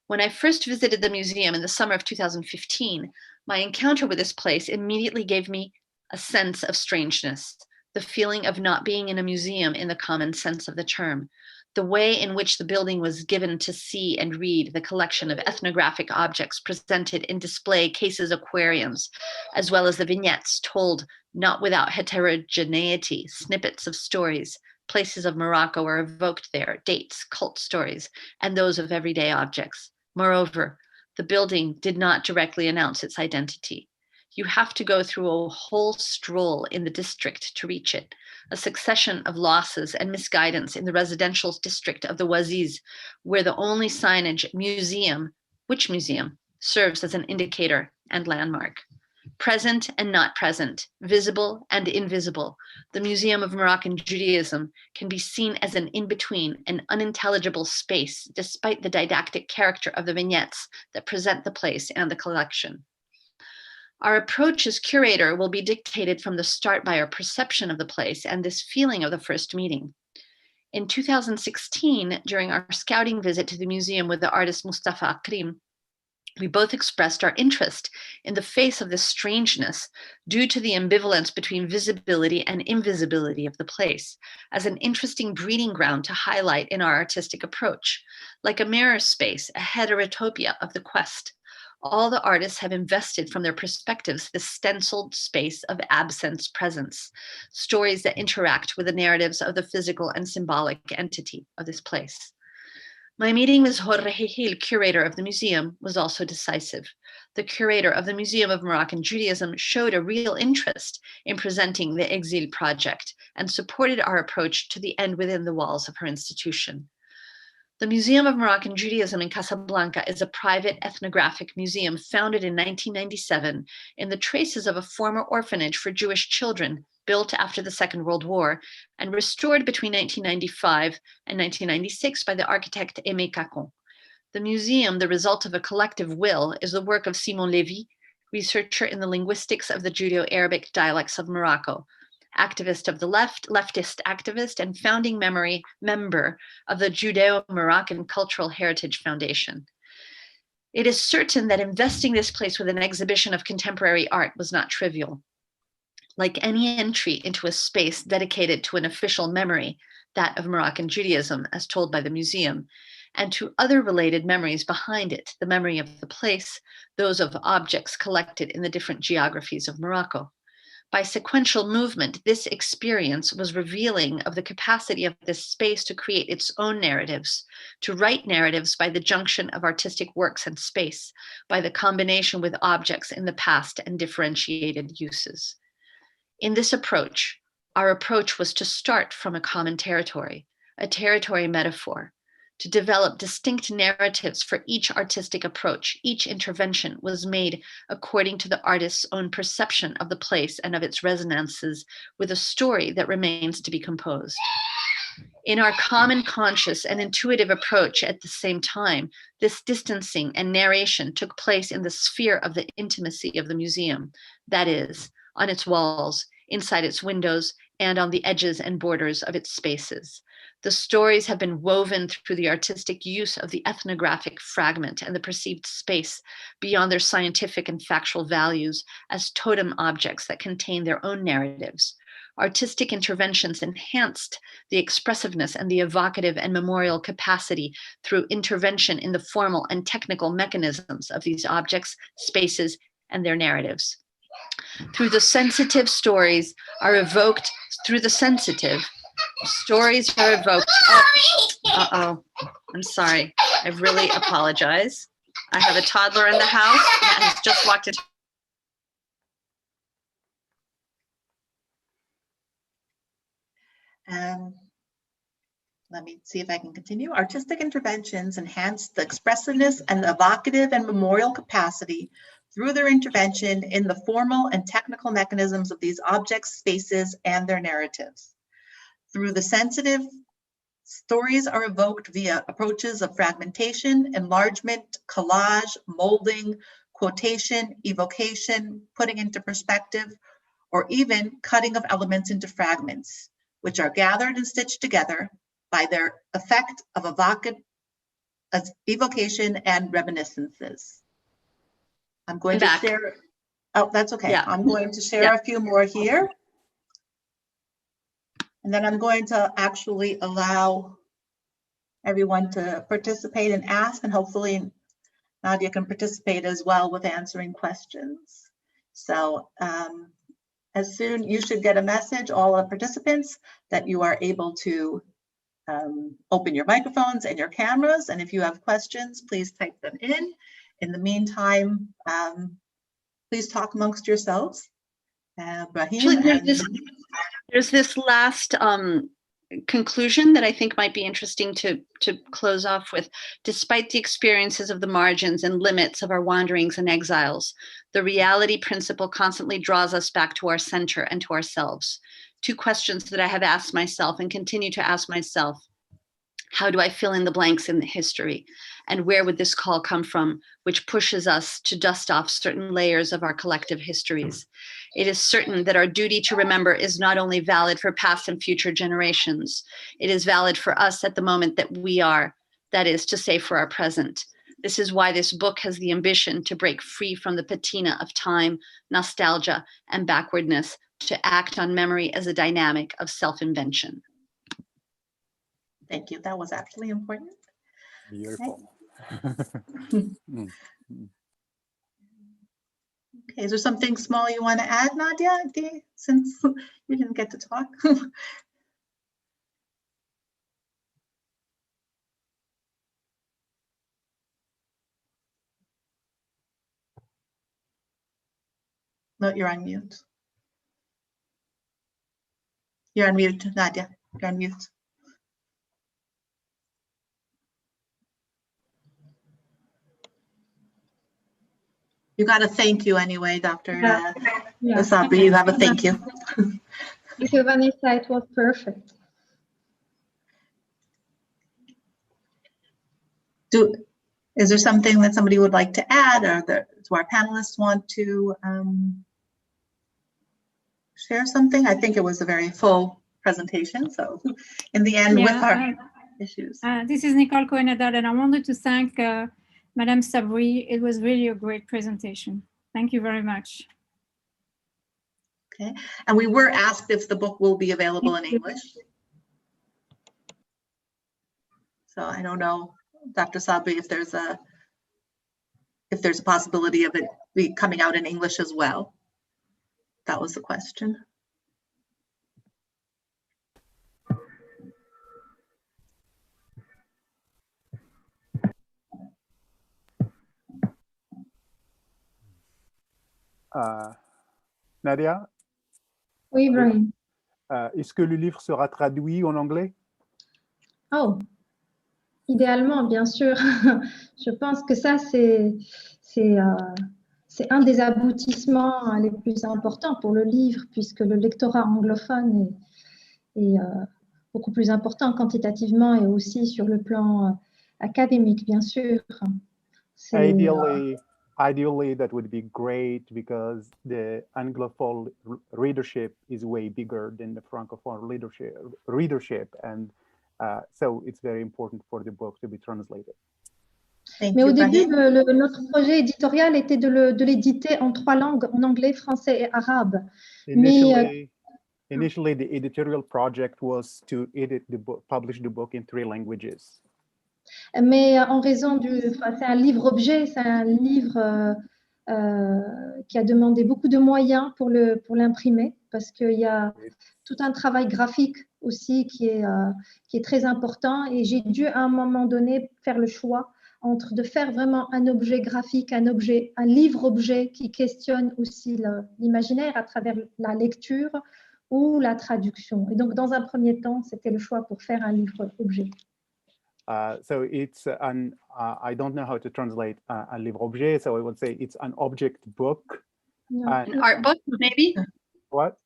When I first visited the museum in the summer of 2015, my encounter with this place immediately gave me a sense of strangeness, the feeling of not being in a museum in the common sense of the term, the way in which the building was given to see and read the collection of ethnographic objects presented in display cases, aquariums, as well as the vignettes told not without heterogeneity, snippets of stories, places of Morocco are evoked there, dates, cult stories, and those of everyday objects. Moreover, the building did not directly announce its identity. You have to go through a whole stroll in the district to reach it, a succession of losses and misguidance in the residential district of the Ouaziz, where the only signage museum, which museum, serves as an indicator and landmark. Present and not present, visible and invisible, the Museum of Moroccan Judaism can be seen as an in-between, an unintelligible space, despite the didactic character of the vignettes that present the place and the collection. Our approach as curator will be dictated from the start by our perception of the place and this feeling of the first meeting. In 2016, during our scouting visit to the museum with the artist Mustafa Akrim, we both expressed our interest in the face of this strangeness due to the ambivalence between visibility and invisibility of the place as an interesting breeding ground to highlight in our artistic approach, like a mirror space, a heterotopia of the quest. All the artists have invested from their perspectives this stenciled space of absence presence, stories that interact with the narratives of the physical and symbolic entity of this place. My meeting with Jorge Gil, curator of the museum, was also decisive. The curator of the Museum of Moroccan Judaism showed a real interest in presenting the Exil project and supported our approach to the end within the walls of her institution. The Museum of Moroccan Judaism in Casablanca is a private ethnographic museum founded in 1997 in the traces of a former orphanage for Jewish children built after the Second World War and restored between 1995 and 1996 by the architect Aimé Cacon. The museum, the result of a collective will, is the work of Simon Lévy, researcher in the linguistics of the Judeo-Arabic dialects of Morocco, activist of the left, leftist activist, and founding member of the Judeo-Moroccan Cultural Heritage Foundation. It is certain that investing this place with an exhibition of contemporary art was not trivial. Like any entry into a space dedicated to an official memory, that of Moroccan Judaism, as told by the museum, and to other related memories behind it, the memory of the place, those of objects collected in the different geographies of Morocco. By sequential movement, this experience was revealing of the capacity of this space to create its own narratives, to write narratives by the junction of artistic works and space, by the combination with objects in the past and differentiated uses. In this approach, our approach was to start from a common territory, a territory metaphor, to develop distinct narratives for each artistic approach. Each intervention was made according to the artist's own perception of the place and of its resonances with a story that remains to be composed. In our common conscious and intuitive approach at the same time, this distancing and narration took place in the sphere of the intimacy of the museum, that is, on its walls, inside its windows, and on the edges and borders of its spaces. The stories have been woven through the artistic use of the ethnographic fragment and the perceived space beyond their scientific and factual values as totem objects that contain their own narratives. Artistic interventions enhanced the expressiveness and the evocative and memorial capacity through intervention in the formal and technical mechanisms of these objects, spaces, and their narratives. Through the sensitive stories are evoked, I'm sorry. I really apologize. I have a toddler in the house that has just walked into. Let me see if I can continue. Artistic interventions enhance the expressiveness and the evocative and memorial capacity through their intervention in the formal and technical mechanisms of these objects, spaces, and their narratives. Through the sensitive, stories are evoked via approaches of fragmentation, enlargement, collage, molding, quotation, evocation, putting into perspective, or even cutting of elements into fragments, which are gathered and stitched together by their effect of evocation and reminiscences. I'm going to share. Oh, that's okay. Yeah. I'm going to share a few more here. And then I'm going to actually allow everyone to participate and ask, and hopefully Nadia can participate as well with answering questions. So as soon, you should get a message, all the participants, that you are able to open your microphones and your cameras. And if you have questions, please type them in. In the meantime, please talk amongst yourselves. Brahim. There's this last conclusion that I think might be interesting to close off with. Despite the experiences of the margins and limits of our wanderings and exiles, the reality principle constantly draws us back to our center and to ourselves. Two questions that I have asked myself and continue to ask myself: how do I fill in the blanks in the history? And where would this call come from, which pushes us to dust off certain layers of our collective histories? It is certain that our duty to remember is not only valid for past and future generations, it is valid for us at the moment that we are, that is to say, for our present. This is why this book has the ambition to break free from the patina of time, nostalgia, and backwardness, to act on memory as a dynamic of self-invention. Thank you. That was actually important. Beautiful. Okay, is there something small you want to add, Nadia, since you didn't get to talk? No, you're on mute. You're on mute, Nadia. You're on mute. You got a thank you anyway, Dr. Sabri. You have a thank you. Thank you, Vanessa. It was perfect. Is there something that somebody would like to add, or do our panelists want to share something? I think it was a very full presentation. So in the end, with our issues. This is Nicole Cohen-Adad, and I wanted to thank Madame Sabri. It was really a great presentation. Thank you very much. Okay, and we were asked if the book will be available in English. So I don't know, Dr. Sabri, if there's a possibility of it be coming out in English as well. That was the question. Nadia? Oui, Brahim. Est-ce que le livre sera traduit en anglais? Oh, idéalement, bien sûr. Je pense que ça, c'est un des aboutissements les plus importants pour le livre, puisque le lectorat anglophone est beaucoup plus important quantitativement et aussi sur le plan académique, bien sûr. Ideally, that would be great, because the Anglophone readership is way bigger than the Francophone readership, and so it's very important for the book to be translated. Mais au début, notre projet éditorial était de l'éditer en 3 langues, en anglais, français et arabe. Initially, the editorial project was to publish the book in 3 languages. Mais en raison c'est un livre-objet, c'est un livre qui a demandé beaucoup de moyens pour l'imprimer, parce qu'il y a tout un travail graphique aussi qui est très important, et j'ai dû à un moment donné faire le choix entre de faire vraiment un objet graphique, un livre-objet qui questionne aussi l'imaginaire à travers la lecture ou la traduction. Et donc, dans un premier temps, c'était le choix pour faire un livre-objet. So it's I don't know how to translate a livre-objet, so I would say it's an object book. No. An art book, maybe? What?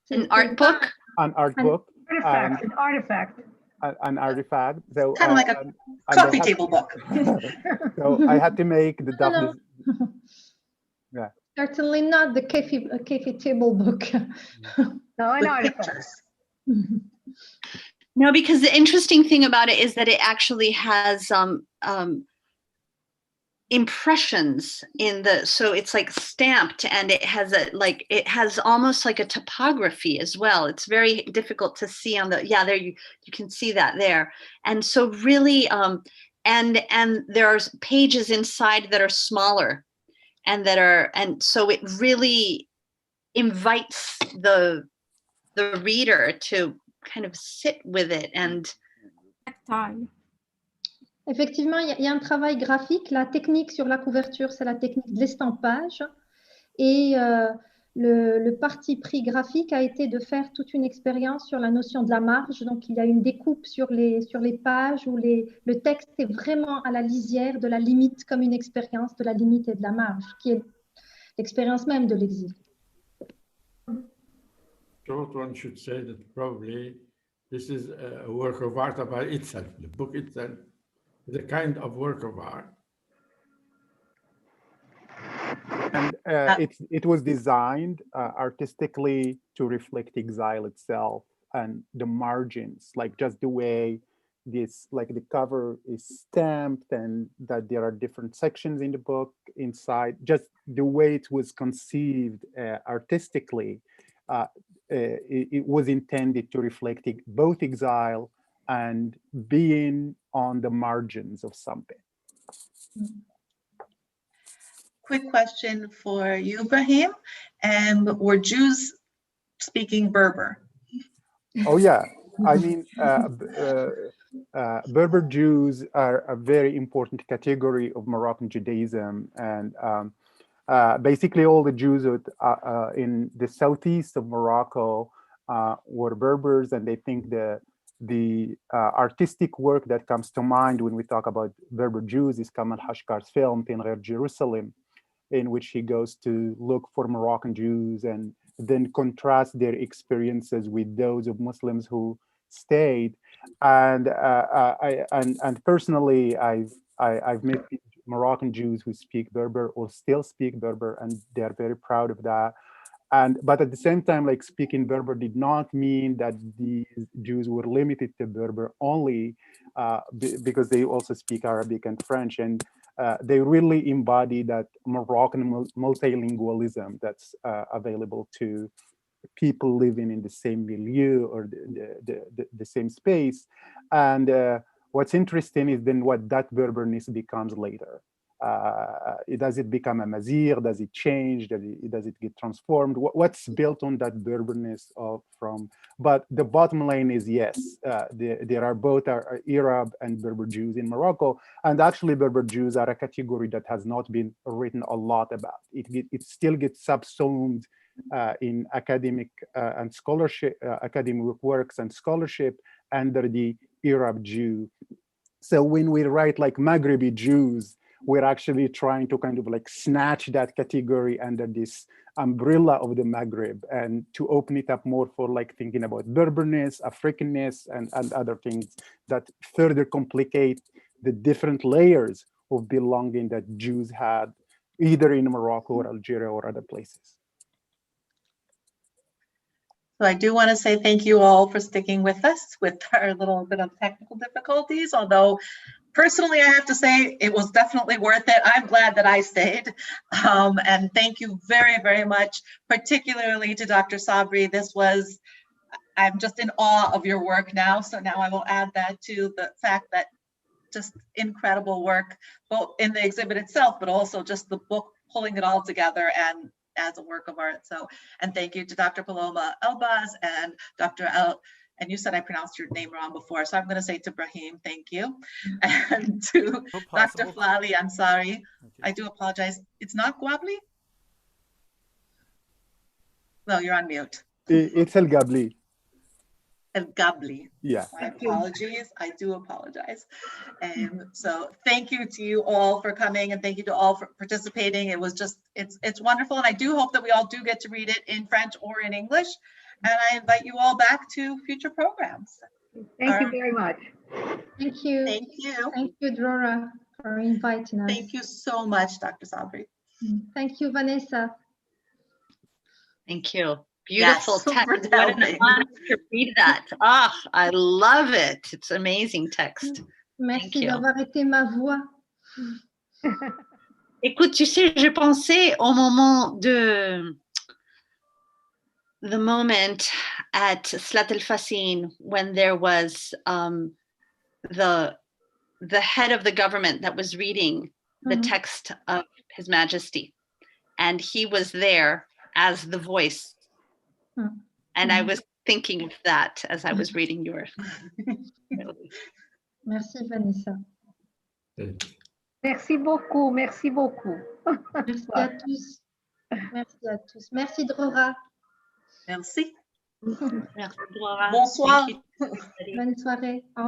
An art book? An art book. An artifact. An artifact. So, kind of like a coffee table book. So I had to make the No. Yeah. Certainly not the coffee table book. No, an artifact. No, because the interesting thing about it is that it actually has impressions in the, so it's like stamped, and it has it has almost like a topography as well. It's very difficult to see on the, there you can see that there. And so really, and there's pages inside that are smaller and so it really invites the reader to kind of sit with it and Tactile. Effectivement, il y a un travail graphique. La technique sur la couverture, c'est la technique de l'estampage. Et le parti pris graphique a été de faire toute une expérience sur la notion de la marge. Donc, il y a une découpe sur les pages où le texte est vraiment à la lisière de la limite, comme une expérience de la limite et de la marge, qui est l'expérience même de l'exil. Short one should say that probably this is a work of art by itself. The book itself is a kind of work of art. And it was designed artistically to reflect exile itself and the margins, like just the way this, like the cover is stamped and that there are different sections in the book inside, just the way it was conceived artistically, it was intended to reflect both exile and being on the margins of something. Quick question for you, Brahim. Were Jews speaking Berber? Oh yeah, I mean, Berber Jews are a very important category of Moroccan Judaism, and basically all the Jews in the southeast of Morocco were Berbers, and they think the artistic work that comes to mind when we talk about Berber Jews is Kamal Hashkar's film Tenghir Jerusalem, in which he goes to look for Moroccan Jews and then contrast their experiences with those of Muslims who stayed. And personally, I've met Moroccan Jews who speak Berber or still speak Berber, and they're very proud of that. But at the same time, like, speaking Berber did not mean that these Jews were limited to Berber only, because they also speak Arabic and French, and they really embody that Moroccan multilingualism that's available to people living in the same milieu or the same space. And what's interesting is then what that Berberness becomes later. Does it become a Mazir? Does it change? Does it get transformed? What's built on that Berberness from? But the bottom line is yes, there are both Arab and Berber Jews in Morocco, and actually Berber Jews are a category that has not been written a lot about. It still gets subsumed in academic and scholarship, academic works and scholarship under the Arab Jew. So when we write like Maghrebi Jews, we're actually trying to kind of like snatch that category under this umbrella of the Maghreb and to open it up more for like thinking about Berberness, Africanness, and other things that further complicate the different layers of belonging that Jews had either in Morocco or Algeria or other places. So I do want to say thank you all for sticking with us with our little bit of technical difficulties, although personally, I have to say it was definitely worth it. I'm glad that I stayed. And thank you very, very much, particularly to Dr. Sabri. I'm just in awe of your work now. So now I will add that to the fact that just incredible work, both in the exhibit itself, but also just the book, pulling it all together and as a work of art. So, and thank you to Dr. Paloma Elbaz and Dr. And you said I pronounced your name wrong before, so I'm going to say to Brahim, thank you. And to Dr. Filaly Ansary, I do apologize. It's not Guabli? Well, you're on mute. It's El Guabli. El Guabli. Yeah. My apologies. I do apologize. And so thank you to you all for coming, and thank you to all for participating. It was just, it's wonderful. And I do hope that we all do get to read it in French or in English. And I invite you all back to future programs. Thank you very much. Thank you. Thank you. Thank you, Drora, for inviting us. Thank you so much, Dr. Sabri. Thank you, Vanessa. Thank you. Beautiful Yes, text. for What an delving. honor to read that. Ah, I love it. It's amazing text. Merci you. d'avoir été ma voix. Écoute, tu sais, je pensais au moment the moment at Slat el-Fassin when there was the head of the government that was reading the text of His Majesty, and he was there as the voice. And I was thinking of that as I was reading your. Merci Vanessa. Merci beaucoup, merci beaucoup. Merci à tous. Merci à tous. Merci Drora. Merci. Merci, Laura. Bonsoir. Thank you. Bonne soirée. Au